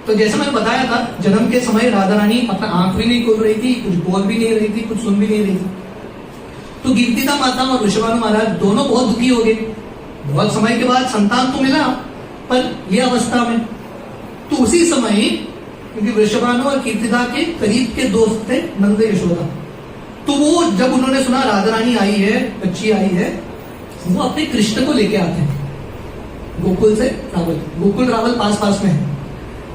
तो जैसा मैंने बताया था, जन्म के समय राधा रानी अपना आंख भी नहीं खोल रही थी, कुछ बोल भी नहीं रही थी, कुछ सुन भी नहीं रही थी। तो कीर्तिदा माता और वृषभानु महाराज दोनों बहुत दुखी हो गए। बहुत समय के बाद संतान तो मिला, पर यह अवस्था में। तो उसी समय, क्योंकि वृषभानु और कीर्तिदा के करीब के दोस्त थे नंद यशोदा, तो वो जब उन्होंने सुना राधा रानी आई है, बच्ची आई है, वो अपने कृष्ण को लेके आते हैं गोकुल से रावल। गोकुल रावल पास पास में है।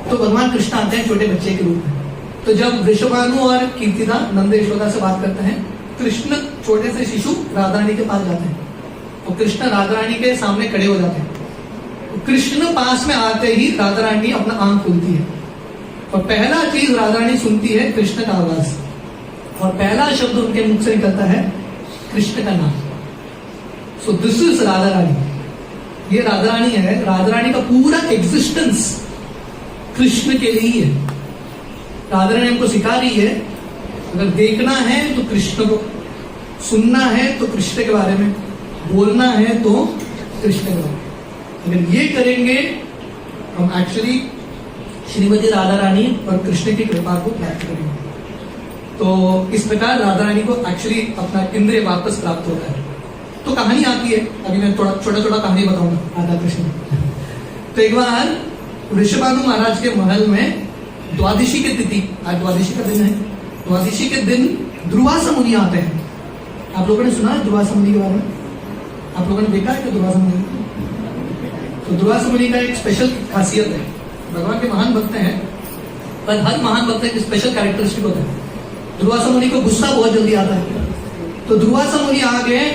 तो भगवान कृष्ण आते हैं छोटे बच्चे के रूप में। तो जब वृषभानु और कीर्तिदा नंद यशोदा से बात करते हैं, कृष्ण छोटे से शिशु राधा रानी के पास जाते हैं और कृष्ण राधा रानी के सामने खड़े हो जाते हैं। कृष्ण पास में आते ही राधा रानी अपना आंख खुलती है और पहला चीज राधा रानी सुनती है कृष्ण का आवाज, और पहला शब्द उनके मुख से निकलता है कृष्ण का नाम। सो दिस इज राधा रानी। ये राधा रानी है। राधा रानी का पूरा एग्जिस्टेंस कृष्ण के लिए ही है। राधा रानी हमको सिखा रही है, अगर देखना है तो कृष्ण को, सुनना है तो कृष्ण के बारे में, बोलना है तो कृष्ण के बारे में। अगर ये करेंगे हम एक्चुअली श्रीमती राधा रानी और कृष्ण की कृपा को प्राप्त करेंगे। तो इस प्रकार राधा रानी को एक्चुअली अपना इंद्रिय वापस प्राप्त होता है। तो कहानी आती है, अभी मैं थोड़ा छोटा छोटा कहानी बताऊंगा राधा कृष्ण। तो एक बार वृषभानु महाराज के महल में द्वादशी की तिथि, आज द्वादशी का दिन है, द्वादशी के दिन दुर्वासा मुनि आते हैं। आप लोगों ने सुना है दुर्वासा मुनि के बारे में? आप लोगों ने देखा है कि दुर्वासा मुनि? तो दुर्वासा मुनि का एक स्पेशल खासियत है। भगवान के महान भक्त हैं, पर हर महान भक्त एक स्पेशल कैरेक्टरिस्टिक होता है। दुर्वासा मुनि को गुस्सा बहुत जल्दी आता है। तो दुर्वासा मुनि आ गए,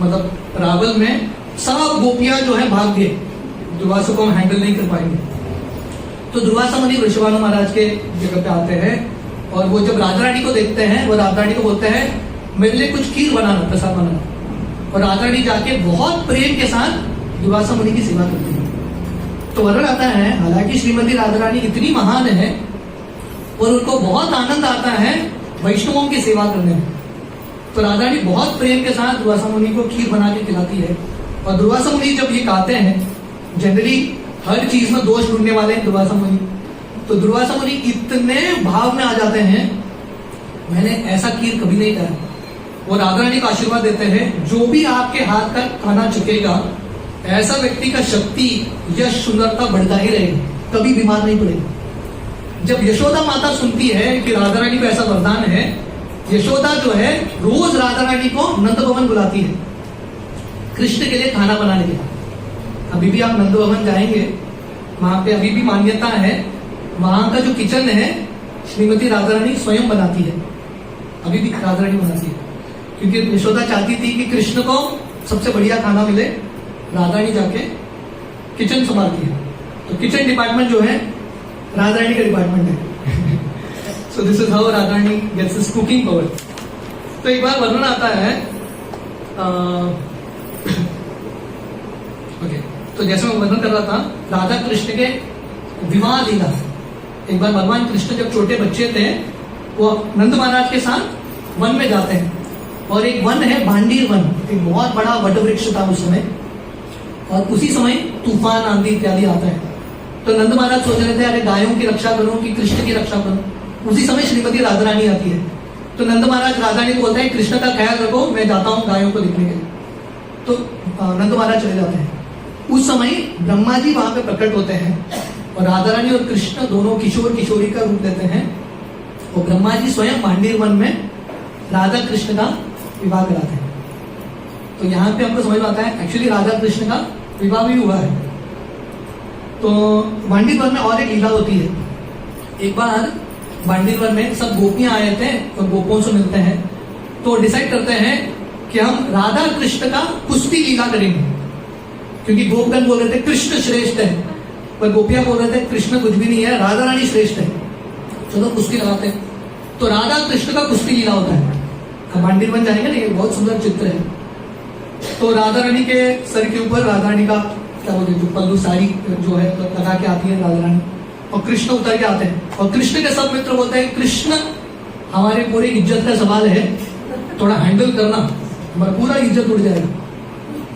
मतलब रावल में सब गोपियां जो है भाग गए, दुर्वासा को हम हैंडल नहीं कर पाएंगे। तो दुर्वासा मुनि वृषभानु महाराज के जगह पे आते हैं और वो जब राधा रानी को देखते हैं, वो राधा रानी को बोलते हैं मेरे लिए कुछ खीर बनाना, प्रसाद बनाना। और राधा रानी जाके बहुत प्रेम के साथ दुर्वासा मुनि की सेवा करती है। तो वर्णन आता है, हालांकि श्रीमती राधा रानी इतनी महान है और उनको बहुत आनंद आता है वैष्णवों की सेवा करने में। तो राधा रानी बहुत प्रेम के साथ दुर्वासा मुनि को खीर बना के खिलाती है। और दुर्वासा मुनि जब ये खाते हैं, जनरली हर चीज में दोष ढूंढने वाले हैं दुर्वासा मुनि, तो दुर्वासा मुनि इतने भाव में आ जाते हैं, मैंने ऐसा खीर कभी नहीं खाया। वो राधा रानी का आशीर्वाद देते हैं, जो भी आपके हाथ का खाना चखेगा, ऐसा व्यक्ति का शक्ति, यश, सुंदरता बढ़ता ही रहेगी, कभी बीमार नहीं पड़ेगा। जब यशोदा माता सुनती है कि राधा रानी को ऐसा वरदान है, यशोदा जो है रोज राधा रानी को नंद भवन बुलाती है कृष्ण के लिए खाना बनाने के लिए। अभी भी आप नंद भवन जाएंगे, वहां पे अभी भी मान्यता है, वहां का जो किचन है श्रीमती राधा रानी स्वयं बनाती है, अभी भी राधा रानी बनाती है, क्योंकि यशोदा चाहती थी कि कृष्ण को सबसे बढ़िया खाना मिले। राधा रानी जाके किचन संभालती है। तो किचन डिपार्टमेंट जो है राधा रानी का डिपार्टमेंट है। So this is how Radha Rani gets his cooking power. तो एक बार वर्णन आता है, ओके, तो जैसे मैं वर्णन कर रहा था राधा कृष्ण के विवाह लीला। एक बार भगवान कृष्ण जब छोटे बच्चे थे, वो नंद महाराज के साथ वन में जाते हैं, और एक वन है भांडीर वन, एक बहुत बड़ा वट वृक्ष था उस समय, और उसी समय तूफान, आंधी इत्यादि आता है। तो नंद महाराज सोच रहे थे अरे गायों की रक्षा करूं कि कृष्ण की रक्षा करूं। उसी समय श्रीमती राधा रानी आती है। तो नंद महाराज राधा रानी को बोलते हैं कृष्ण का ख्याल रखो, मैं जाता हूं गायों को देखने के लिए। तो नंद महाराज चले जाते हैं। उस समय ब्रह्मा जी वहां पे प्रकट होते हैं और राधा रानी और कृष्ण दोनों किशोर किशोरी का रूप लेते हैं, और ब्रह्मा जी स्वयं भांडीर वन में राधा कृष्ण का विवाह कराते हैं। तो यहाँ पे हमको समझ में आता है एक्चुअली राधा कृष्ण का विवाह भी हुआ है। तो भांडीर वन में और एक लीला होती है। एक बार भांडीर वन में सब गोपियां आए थे और गोपों से मिलते हैं, तो डिसाइड करते हैं कि हम राधा कृष्ण का कुश्ती लीला करेंगे, क्योंकि गोपगण बोल रहे थे कृष्ण श्रेष्ठ है, पर गोपियां बोल रहे थे कृष्ण कुछ भी नहीं है, राधा रानी श्रेष्ठ है, चलो कुश्ती लगाते हैं। तो राधा कृष्ण का कुश्ती लीला होता है। अब भांडीर वन जाएंगे ना, ये बहुत सुंदर चित्र है। तो राधा रानी के सर के ऊपर राधा रानी का क्या बोलते हैं, जो पल्लू साड़ी जो है लगा के आती है राधा रानी, और कृष्ण उतर के आते हैं। और कृष्ण के सब मित्र बोलते हैं कृष्ण हमारे पूरी इज्जत का सवाल है, थोड़ा हैंडल करना, हमारा पूरा इज्जत उड़ जाएगा।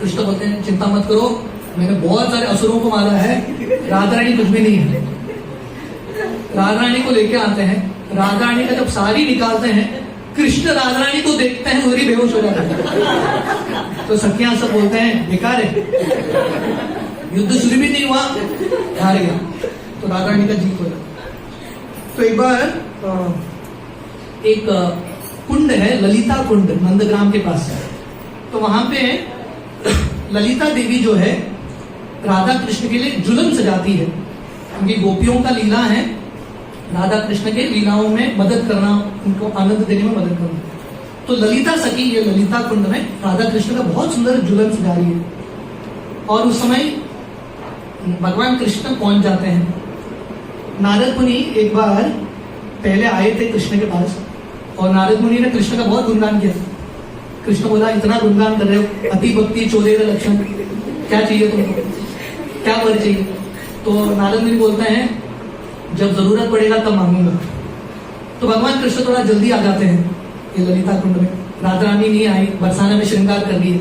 कृष्ण बोलते हैं चिंता मत करो, मैंने बहुत सारे असुरों को मारा है, राधा रानी कुछ भी नहीं है। राधा रानी को लेके आते हैं, राधा रानी का जब साड़ी निकालते हैं, कृष्ण राधा रानी को देखते हैं, वही बेहोश हो जाता है। तो सखियां सब बोलते हैं बेकार है, युद्ध शुरू भी नहीं हुआ, हार गया। तो राधा रानी का जीत हो गया। तो एक बार एक कुंड है, ललिता कुंड, नंदग्राम के पास है। तो वहां पे ललिता देवी जो है राधा कृष्ण के लिए जुलम सजाती है। उनकी गोपियों का लीला है राधा कृष्ण के लीलाओं में मदद करना, उनको आनंद देने में मदद करना। तो ललिता सखी ये ललिता कुंड में राधा कृष्ण का बहुत सुंदर जुलम सजा रही है। और उस समय भगवान कृष्ण पहुंच जाते हैं। नारद मुनि एक बार पहले आए थे कृष्ण के पास, और नारद मुनि ने कृष्ण का बहुत गुणगान किया। कृष्ण बोला इतना गुणगान कर रहे हो, अति भक्ति चोरेर लक्षण, क्या चाहिए तुमको, क्या वर चाहिए? तो नारद मुनि बोलते हैं जब जरूरत पड़ेगा तब मांगूंगा। तो भगवान कृष्ण थोड़ा जल्दी आ जाते हैं ये ललिता कुंड में। राधा रानी नहीं आई, बरसाना में श्रृंगार कर रही है,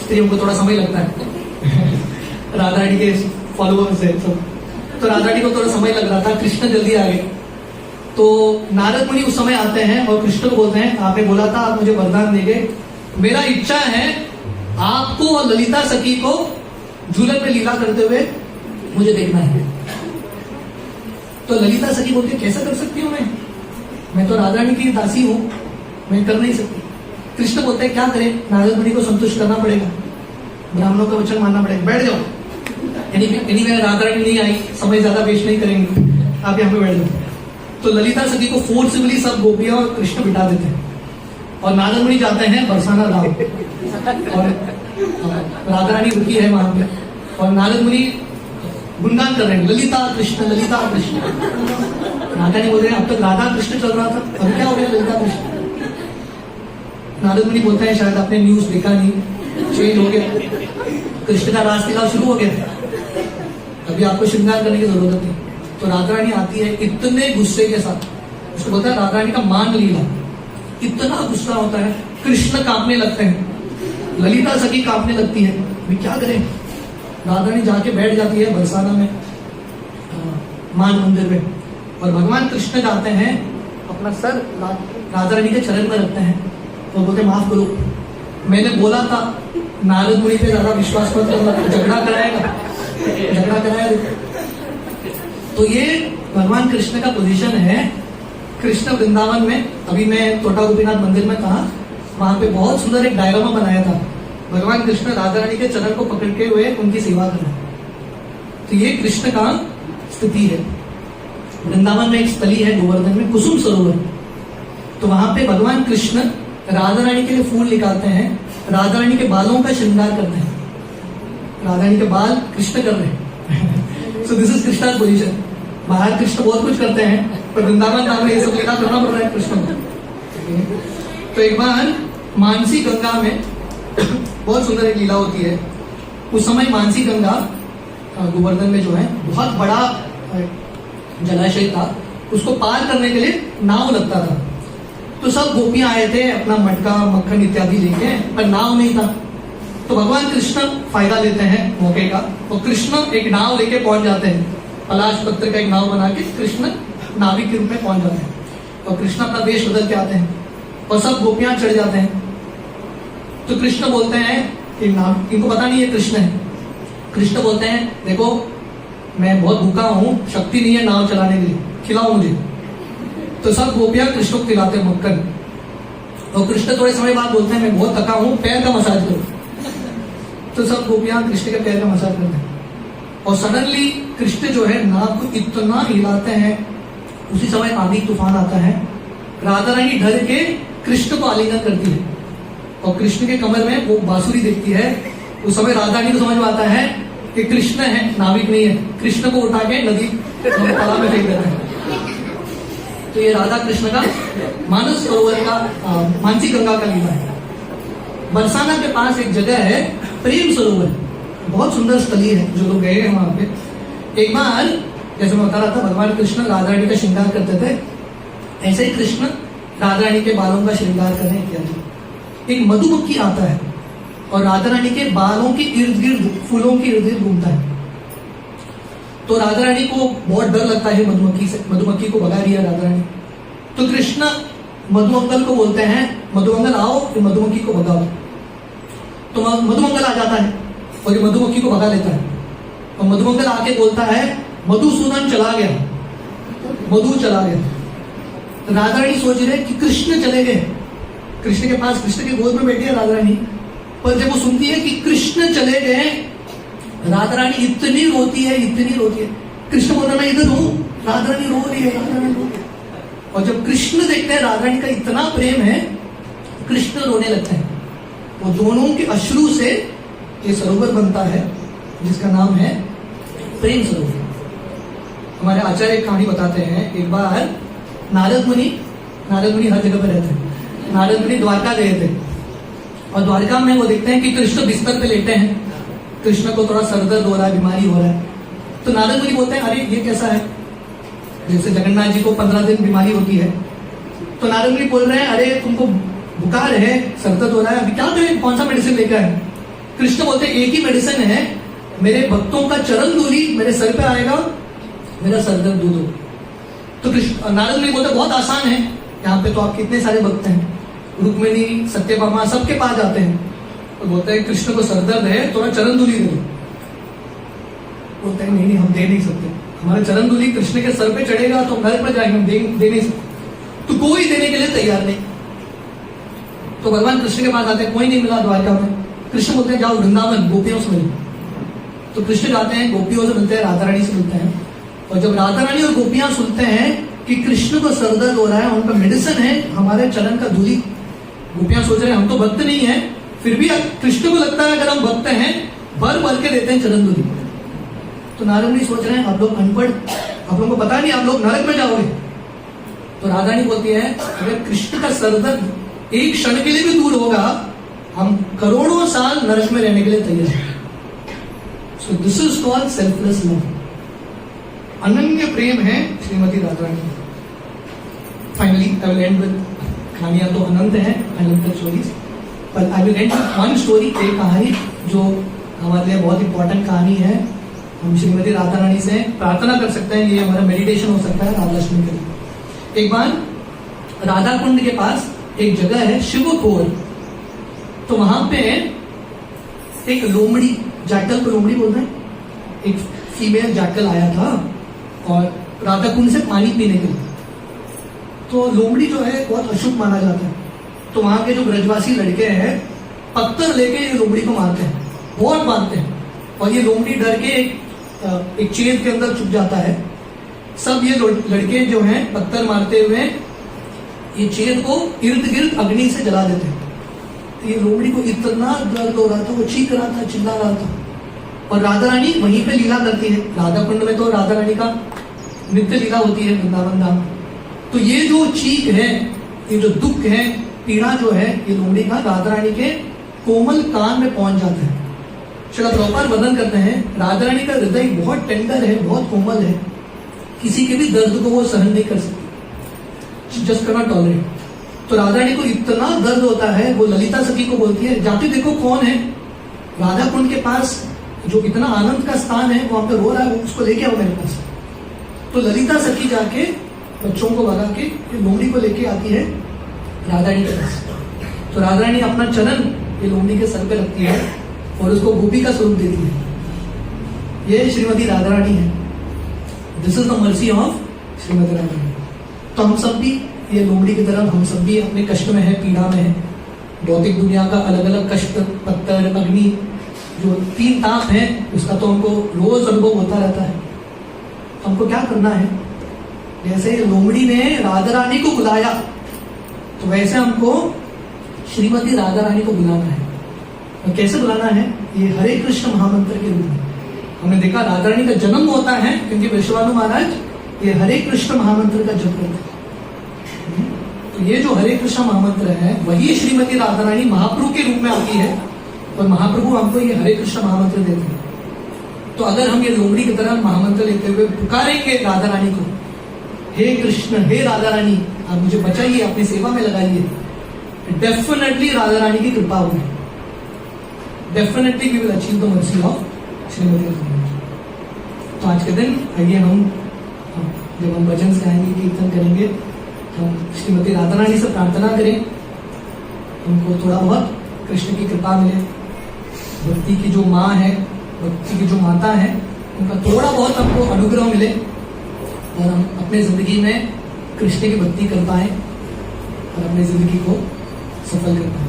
स्त्रियों को थोड़ा समय लगता है राधा रानी के फॉलोअर्स है सब, तो राधा रानी को थोड़ा समय लग रहा था, कृष्ण जल्दी आ गए। तो नारद मुनि उस समय आते हैं और कृष्ण को बोलते हैं आपने बोला था आप मुझे वरदान देंगे, मेरा इच्छा है आपको और ललिता सखी को झूलन में लीला करते हुए मुझे देखना है। तो ललिता सखी बोलती है कैसा कर सकती हूँ मैं तो राधा रानी की दासी हूं, मैं कर नहीं सकती। कृष्ण बोलते हैं क्या करें, नारद मुनि को संतुष्ट करना पड़ेगा, ब्राह्मणों का वचन मानना पड़ेगा, बैठ जाओ। यानी मैं राधा रानी नहीं आई, समय ज्यादा वेस्ट नहीं करेंगे, आप यहाँ पे बैठ जाओ। तो ललिता सखी को फोर्सफुली सब गोपियां और कृष्ण बिठा देते हैं, और नारद मुनि जाते हैं बरसाना राव, और राधा रानी रुकी है वहां पे, और नारद मुनि गुणगान कर रहे हैं ललिता कृष्ण ललिता कृष्ण। राधा रानी बोल रहे हैं अब तक राधा कृष्ण चल रहा था, अब क्या हो गया ललिता कृष्ण? नारद मुनि बोलते हैं शायद आपने न्यूज देखा नहीं, चेंज हो गया, कृष्ण का रासलीला शुरू हो गया, अभी आपको श्रृंगार करने की जरूरत है। तो राधा रानी आती है इतने गुस्से के साथ, उसको बोलता है राधा रानी का मान लीला, इतना गुस्सा होता है, कृष्ण कांपने लगते हैं, ललिता सखी कांपने लगती है, अभी क्या करें? राधा रानी जाके बैठ जाती है बरसाना में, मान मंदिर में, और भगवान कृष्ण जाते हैं अपना सर राधा रानी के चरण में रखते हैं, तो बोलते माफ करो, मैंने बोला था नारद मुनि पे ज्यादा विश्वास मत करना, झगड़ा कराएगा। तो ये भगवान कृष्ण का पोजीशन है कृष्ण वृंदावन में। अभी मैं तोटा गोपीनाथ मंदिर में था, वहां पे बहुत सुंदर एक डायग्रामा बनाया था, भगवान कृष्ण राधा रानी के चरण को पकड़ के हुए उनकी सेवा कर रहे हैं। तो ये कृष्ण का स्थिति है। वृंदावन में एक स्थली है गोवर्धन में, कुसुम सरोवर, तो वहां पे भगवान कृष्ण राधा रानी के लिए फूल निकालते हैं, राधा रानी के बालों का श्रृंगार करते हैं, राधा रानी के बाल कृष्ण कर रहे हैं। So this is Krishna position. बाहर कृष्ण बहुत कुछ करते हैं, पर वृंदावन नाम में ये सब लीला करना पड़ रहा है कृष्ण को। तो एक बार मानसी गंगा में बहुत सुंदर एक लीला होती है। उस समय मानसी गंगा गोवर्धन में जो है बहुत बड़ा जलाशय था, उसको पार करने के लिए नाव लगता था। तो सब गोपियां आए थे अपना मटका मक्खन इत्यादि लेके, पर नाव नहीं था। तो भगवान कृष्ण फायदा लेते हैं मौके का, और कृष्ण एक नाव लेके पहुंच जाते हैं, पलाश पत्र का एक नाव बना के कृष्ण नाविक के रूप में पहुंच जाते हैं, और कृष्ण अपना वेश बदल के आते हैं, और सब गोपियां चढ़ जाते हैं। तो कृष्ण बोलते हैं कि नाव, इनको पता नहीं है कृष्ण है। कृष्ण बोलते हैं देखो मैं बहुत भूखा हूं, शक्ति नहीं है नाव चलाने के लिए, खिलाओ मुझे। तो सब गोपियां कृष्ण को खिलाते हैं मक्खन, और कृष्ण थोड़े समय बाद बोलते हैं मैं बहुत थका हूं, पैर का मसाज करो। तो सब गोपियां कृष्ण के पैर का मसाज करते हैं, और सडनली कृष्ण जो है नाव को इतना हिलाते हैं, उसी समय आंधी तूफान आता है। राधा रानी डर के कृष्ण को आलिंगन करती है, और कृष्ण के कमर में वो बांसुरी देखती है। उस समय राधा रानी को समझ में आता है कि कृष्ण है, नाविक नहीं है। कृष्ण को उठा के नदी तालाब में फेंक देते हैं। तो ये राधा कृष्ण का मानस सरोवर का मानसी गंगा का लीला है। बरसाना के पास एक जगह है प्रेम सरोवर, बहुत सुंदर स्थली है, जो लोग गए हैं वहां पे। एक बार जैसे मैं बता रहा था भगवान कृष्ण राधा रानी का श्रृंगार करते थे, ऐसे ही कृष्ण राधा रानी के बालों का श्रृंगार करने इत्यादि। एक मधुमक्खी आता है और राधा रानी के बालों के इर्द गिर्द, फूलों के इर्द गिर्द घूमता है। तो राधा रानी को बहुत डर लगता है मधुमक्खी से, मधुमक्खी को भगा दिया राधा रानी। तो कृष्ण मधुमंगल को बोलते हैं, मधुमंगल आओ, ये मधुमक्खी को भगाओ। तो मधुमंगल आ जाता है और ये मधुमक्खी को भगा लेता है। और मधुमंगल आके बोलता है मधुसूदन चला गया, मधु चला गया। राधा रानी सोच रहे कि कृष्ण चले गए, कृष्ण के पास, कृष्ण के गोद में बैठी है राधा रानी। पर जब वो सुनती है कि कृष्ण चले गए, राधा रानी इतनी रोती है, इतनी रोती है। कृष्ण बोल रहा मैं इधर हूं, राधा रानी रो रही है, राधा रानी रो रही है। और जब कृष्ण देखते हैं राधा रानी का इतना प्रेम है, कृष्ण रोने लगते हैं। वो दोनों के अश्रु से ये सरोवर बनता है जिसका नाम है प्रेम सरोवर। हमारे आचार्य एक कहानी बताते हैं, एक बार नारद मुनि हर जगह पर रहते हैं। नारद मुनि द्वारका गए थे और द्वारका में वो देखते हैं कि कृष्ण बिस्तर पे लेटे हैं, कृष्ण को थोड़ा सर दर्द हो रहा है, बीमारी हो रहा है। तो नारद मुनि बोलते हैं अरे ये कैसा है, जैसे जगन्नाथ जी को 15 दिन बीमारी होती है। तो नारद मुनि बोल रहे हैं अरे तुमको बुखार है, सर दर्द हो रहा है, अभी क्या करें, कौन सा मेडिसिन लेकर आए? कृष्ण बोलते हैं एक ही मेडिसिन है, मेरे भक्तों का चरण धूलि मेरे सर पे आएगा, मेरा सर दर्द दूर हो। तो कृष्ण नारद मुनि बोलते बहुत आसान है, यहाँ पे तो आपके इतने सारे भक्त हैं, रुक्मिणी, सत्यभामा सबके पास जाते हैं। तो बोलते हैं कृष्ण को सर दर्द है, थोड़ा चरण धूलि दे दो। बोलते हैं नहीं हम दे नहीं सकते, हमारा चरण धूलि कृष्ण के सर पे चढ़ेगा तो घर पर जाएंगे, हम दे नहीं सकते। तो कोई देने के लिए तैयार नहीं। तो भगवान कृष्ण के पास आते हैं, कोई नहीं मिला द्वारका में। कृष्ण बोलते हैं जाओ वृंदावन, गोपियों से मिलो। तो कृष्ण जाते हैं, गोपियों से मिलते हैं, राधा रानी से मिलते हैं। और जब राधा रानी और गोपियां सुनते हैं कि कृष्ण को सर दर्द हो रहा है, उनका मेडिसिन है हमारे चरण का धूलि, गोपियां सोच रहे हैं हम तो भक्त नहीं है, फिर भी कृष्ण को लगता है अगर हम भक्त हैं भर भर के देते हैं चरण धूलि। तो नारद मुनि सोच रहे हैं आप लोग अनपढ़, आप लोगों को पता नहीं, आप लोग नरक में जाओगे। तो राधा रानी बोलती है अगर कृष्ण का सर दर्द एक क्षण के लिए भी दूर होगा, हम करोड़ों साल नरक में रहने के लिए तैयार हैं। So this is called selfless love. अनन्य प्रेम है Shrimati Radha Rani. Finally I will end with, कहानियां तो अनंत हैं, अनंत स्टोरीज, पर I will end with one story, एक कहानी जो हमारे लिए बहुत इंपॉर्टेंट कहानी है। हम श्रीमती राधा रानी से प्रार्थना कर सकते हैं, ये हमारा मेडिटेशन हो सकता है राधाष्टमी के लिए। एक बार राधा कुंड के पास एक जगह है शिवखोर, तो वहां पे एक लोमड़ी, जैकल को लोमड़ी बोलते हैं, एक फीमेल जैकल आया था और राधा कुंड से पानी पीने के लिए। तो लोमड़ी जो है बहुत अशुभ माना जाता है, तो वहां के जो ब्रजवासी लड़के हैं पत्थर लेके ये लोमड़ी को मारते हैं, बहुत मारते हैं। और ये लोमड़ी डर के एक छेद के अंदर छुप जाता है। सब ये लड़के जो हैं पत्थर मारते हुए ये छेद को इर्द गिर्द अग्नि से जला देते हैं। तो ये लोमड़ी को इतना दर्द हो रहा था, वो चीख रहा था, चिल्ला रहा था। और राधा रानी वहीं पे लीला करती है, राधा कुंड में तो राधा रानी का नित्य लीला होती है वृंदावन धाम। तो ये जो चीख है, ये जो दुख है, पीड़ा जो है, ये लोमड़ी का राधा रानी के कोमल कान में पहुंच जाता है। श्रील प्रभुपाद वर्णन करते हैं राधा रानी का हृदय बहुत टेंडर है, बहुत कोमल है, किसी के भी दर्द को वो सहन नहीं कर सकती, जस्ट कैन नॉट टॉलरेट। तो राधा रानी को इतना दर्द होता है, वो ललिता सखी को बोलती है जाके देखो कौन है राधा कुंड के पास जो इतना आनंद का स्थान है, वहां पे रो रहा है, उसको लेके आओ मेरे पास। तो ललिता सखी जाके बच्चों को भगा के लोमड़ी को लेके आती है राधा रानी के पास। तो राधा रानी अपना चरण ये लोमड़ी के सर पे रखती है और उसको गोपी का स्वरूप देती है। ये श्रीमती राधा रानी है। This is the mercy of Shrimati Radha Rani. तो हम सब भी ये लोमड़ी की तरह, हम सब भी अपने कष्ट में है, पीड़ा में है। भौतिक दुनिया का अलग अलग कष्ट, पत्थर, अग्नि, जो 3 ताप है, उसका तो हमको रोज अनुभव होता रहता है। तो हमको क्या करना है, जैसे लोमड़ी ने राधा रानी को बुलाया, तो वैसे हमको श्रीमती राधा रानी को बुलाना है। और कैसे बुलाना है, ये हरे कृष्ण महामंत्र के रूप में। हमने देखा राधा रानी का जन्म होता है क्योंकि विश्वानु महाराज ये हरे कृष्ण महामंत्र का जप करते हैं। तो ये जो हरे कृष्ण महामंत्र है, वही श्रीमती राधा रानी महाप्रभु के रूप में आती है और महाप्रभु हमको ये हरे कृष्ण महामंत्र देते हैं। तो अगर हम ये लोमड़ी की तरह महामंत्र लेते हुए पुकारेंगे राधा रानी को, हे कृष्ण, हे राधा रानी, आप मुझे बचाइए, अपनी सेवा में लगाइए, डेफिनेटली राधा रानी की कृपा होगी, definitely we will achieve the mercy of Shrimati Radha Rani. तो आज के दिन आइए जब हम भजन गाएंगे, कीर्तन करेंगे, हम श्रीमती राधा रानी से प्रार्थना करें, उनको थोड़ा बहुत कृष्ण की कृपा मिले, भक्ति की जो माँ है, भक्ति की जो माता है, उनका थोड़ा बहुत हमको अनुग्रह मिले और हम अपने जिंदगी में कृष्ण की भक्ति कर पाए और अपनी जिंदगी को सफल कर पाए।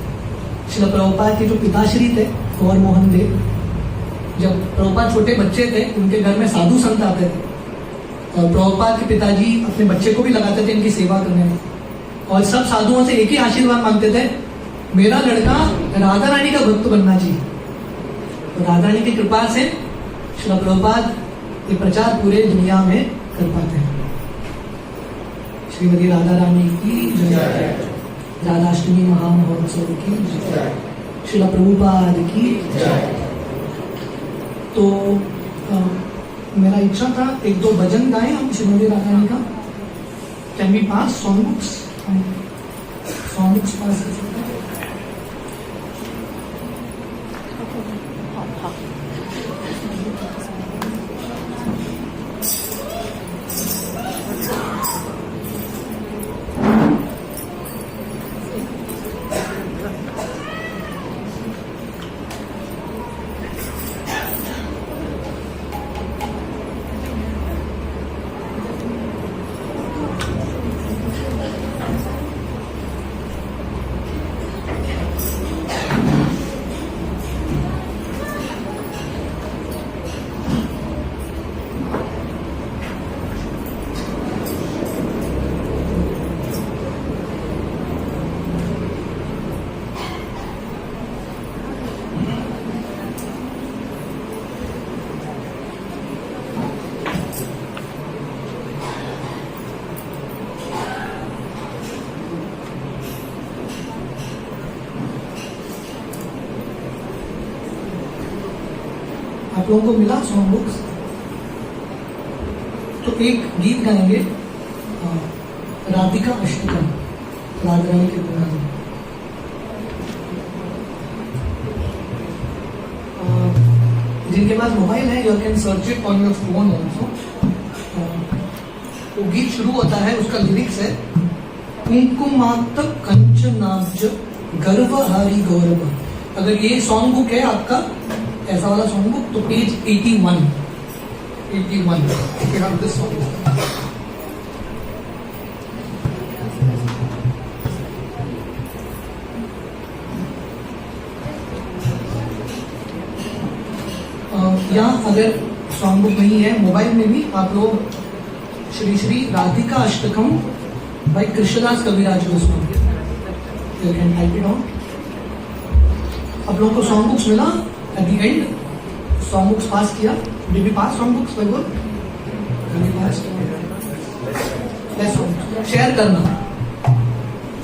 श्रील प्रभुपाद के जो पिताश्री थे गौर मोहन देव, जब प्रभुपाद छोटे बच्चे थे उनके घर में साधु संत आते थे और प्रभुपाद के पिताजी अपने बच्चे को भी लगाते थे इनकी सेवा करने में, और सब साधुओं से एक ही आशीर्वाद मांगते थे, मेरा लड़का राधा रानी का भक्त बनना चाहिए। तो राधा रानी की कृपा से श्रील प्रभुपाद ये प्रचार पूरे दुनिया में कर पाते हैं। श्रीमती राधा रानी की जय, राधाष्टमी महामहोत्सव की जय, श्रील प्रभुपाद की जय। तो मेरा इच्छा था एक दो भजन गाएं हम श्रीमती राधा रानी का। Can we pass song books? Song books pass कर सकते हैं? आप लोगों को मिला सॉन्ग बुक्स? तो एक गीत गाएंगे राधिका अष्टकम, राधा रानी के गुण। जिनके पास मोबाइल है, you can search it on your phone also. वो गीत शुरू होता है, उसका लिरिक्स है कुंकुमात कंचनाब्ज गर्वहारी गौरव। अगर ये सॉन्ग बुक है आपका, ऐसा वाला सॉन्ग बुक, तो page 81 you have this song. या अगर सॉन्ग बुक नहीं है, मोबाइल में भी आप लोग Shri Shri Radhika Ashtakam by Krishnadas Kaviraj Goswami, you can type it on. आप लोगों को सॉन्ग बुक्स मिला at the end? Song books pass किया? Did we pass song books by both? Did we pass? Yes, share करना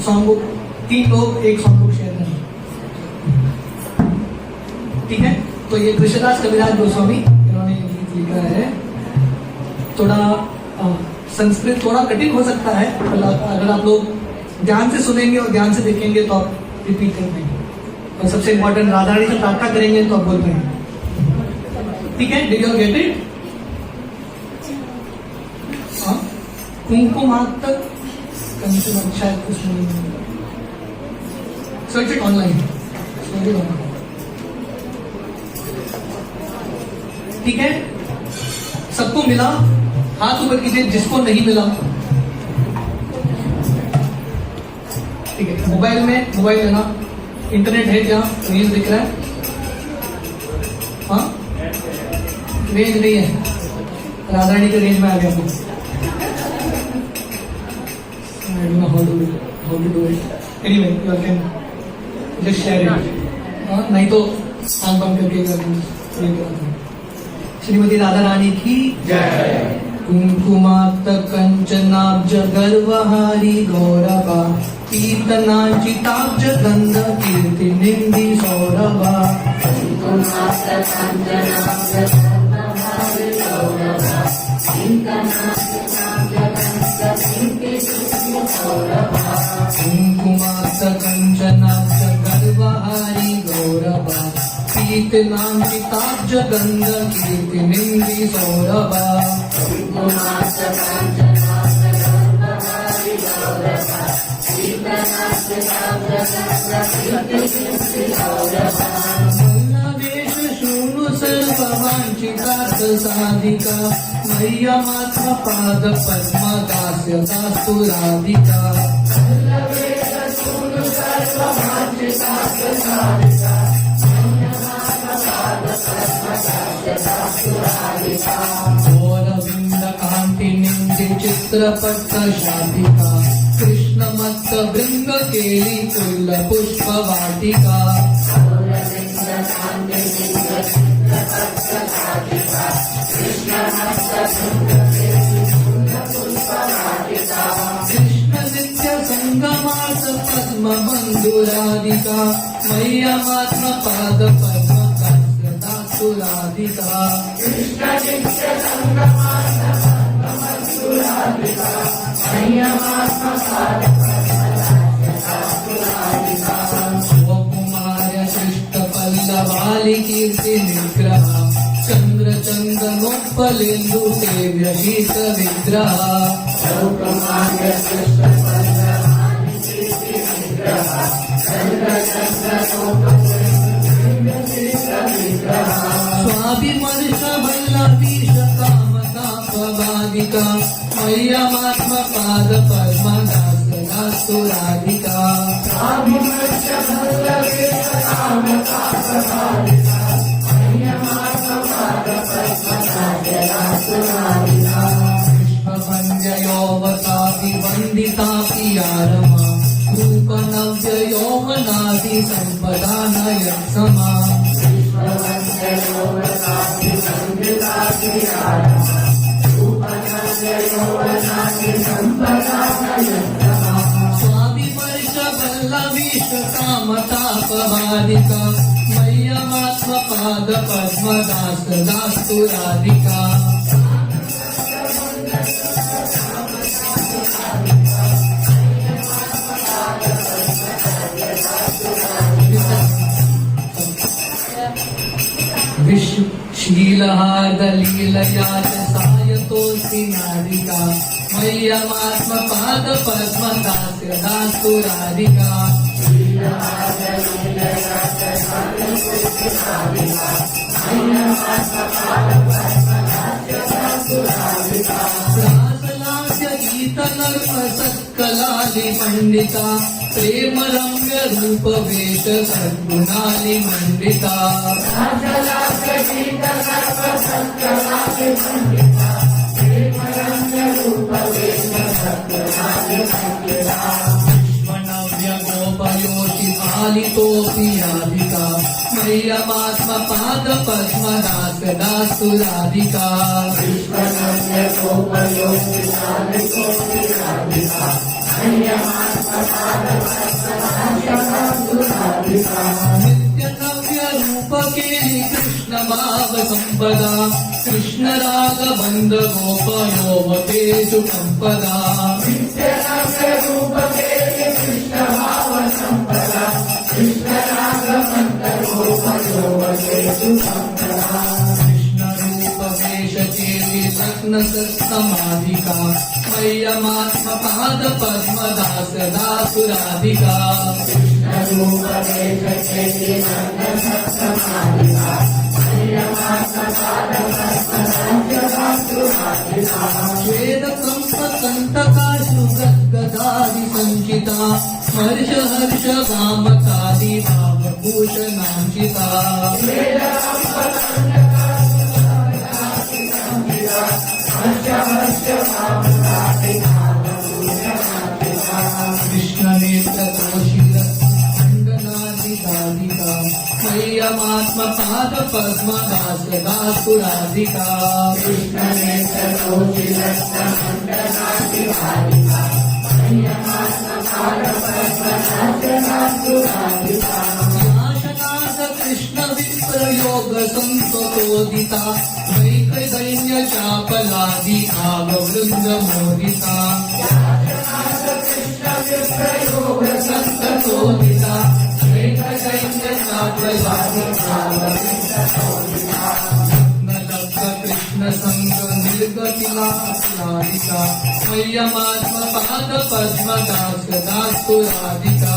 सॉन्ग बुक, 3 लोग एक सॉन्ग बुक शेयर करना, ठीक है? तो ये कृष्णदास कविराज गोस्वामी, इन्होंने गीत लिखा है। थोड़ा संस्कृत थोड़ा कठिन हो सकता है, अगर आप लोग ध्यान से सुनेंगे और ध्यान से देखेंगे तो आप रिपीट कर पाएंगे, और सबसे इम्पोर्टेंट राधा रानी से प्रार्थना करेंगे तो आप बोल पाएंगे, ठीक है? Did you get it? कुंकुमात कंचन, शायद उसमें सर्च इट ऑनलाइन, ठीक है? सबको मिला? हाथ ऊपर कीजिए जिसको नहीं मिला, ठीक है? मोबाइल में, मोबाइल लेना, इंटरनेट है क्या? रील दिख रहा है? हाँ, रेंज नहीं है, राधा रानी के रेंज में आ गया। I don't know how to do it. Anyway, you can just share it. नहीं तो आंख बंद करके कर। श्रीमती राधा रानी की जय। कुंकुमात कंचनाब्ज गर्वहारी गौरवा, कीर्तनाचिताब्ज गंध कीर्ति निंदी सौरभा। कुंकुमात कंचनाब्ज गर्वहारी गौरवा, कीर्तनाचिताब्ज गंध कीर्ति निंदी सौरभा। कुंकुमात कंचन कीर्तिनांकिताब्ज गंध कीर्तिनिंदी सौरभा वल्लवेश शूनु सर्ववांछितार्थ साधिका मह्यमात्म पाद पद्म दास्य दास्तु राधिका गौरविंद कांति निंदि चित्रपट शाधिका कृष्ण मत्त भृंग केली फुल पुष्प वाटिका कृष्ण नित्य संगमास पद्म बंधुराधिका मह्यमात्म पाद पद्म दास्तु राधिका स्वकुमार शिष्ट पल्लवाली कीर्ति निग्रह चंद्र चंदनोत्पलेन्दु सेव्य शीत विग्रह स्वाभिमर्श वल्लभीश कामतापवादिका मह्यमात्म पाद पद्म दास्तु राधिका पुष्पभञ्जयोवतापि वन्दितापि यारमा रूपनव्य यौवनादि सम्पदा नयत्समा स्वाभिमर्श वल्लवीश कामतापवादिका मह्यमात्म पाद पद्म दास्तु राधिका विश्वशीलहार्दलीलया च सायतोऽस्ति नारिका मह्यमात्म पाद पद्म दास्तु राधिका रासलास्य गीतनर्म सत्कलाली पंडिता प्रेम रम्य रूप वेश सद्गुणाली मंडिता विश्वनव्य गोपयोषि पालितोऽपि याधिका मह्यमात्म पाद पद्म दास्तु राधिका नित्य नव्य रूप केली कृष्ण भाव संपदा कृष्ण राग बंद गोपयोवतेषु संपदा कृष्ण रूप वेश चेति लग्न समाधिका मह्यमात्म पाद पद्म दास्तु राधिका श्वेत कंठकाशु गदादि संचिता स्पर्श हर्ष वामकादि भावभूषणांचिता कृष्ण नेत्र दोषित खंडनादिका मह्यमात्म पाद पद्म दास्तु राधिका कृष्ण नेत्र दोषित कृष्ण विप्रयोग संतोदिता वैकदैन्य चापलादि भाव वृंद मोदिता संतोदिता एक सैन्य कृष्ण संग निर्गतिला मय्यमात्म पाद पद्म दास दासु राधिका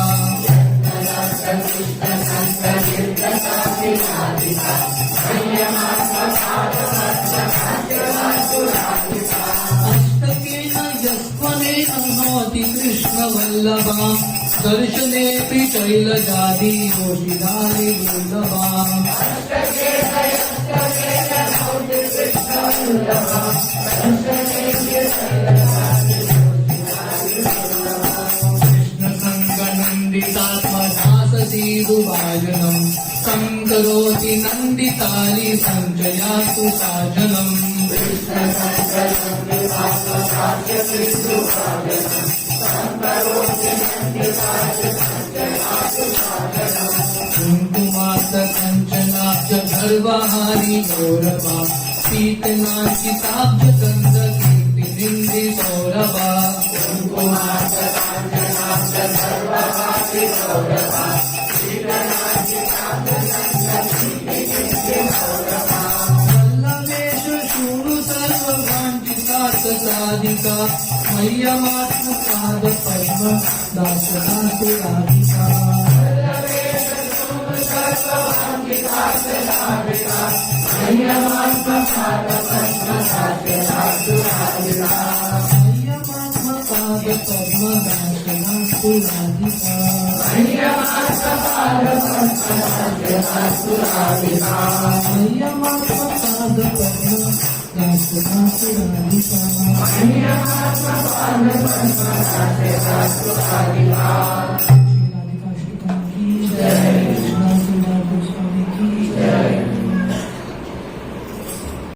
अष्टकेन यस्वनेन नौति कृष्ण वल्लभा दर्शने शैलजादि योगिदारि दुर्लभा नन्दितात्मदाससीदुभाजनम् संकरोति नन्दितानि सञ्जयातु साजनम् कुङ्कुमार्त कञ्चनाब्ज गर्वहारि गौरवा शीतनाचिताब्ज गन्ध कीर्ति निन्दि सौरभा वल्लभेश शूरु सर्ववाञ्छितार्थसाधिका मय्यमात्म पाद पद्म दास दासु राधिका मय्यमात्म पाद पद्म दास राधिका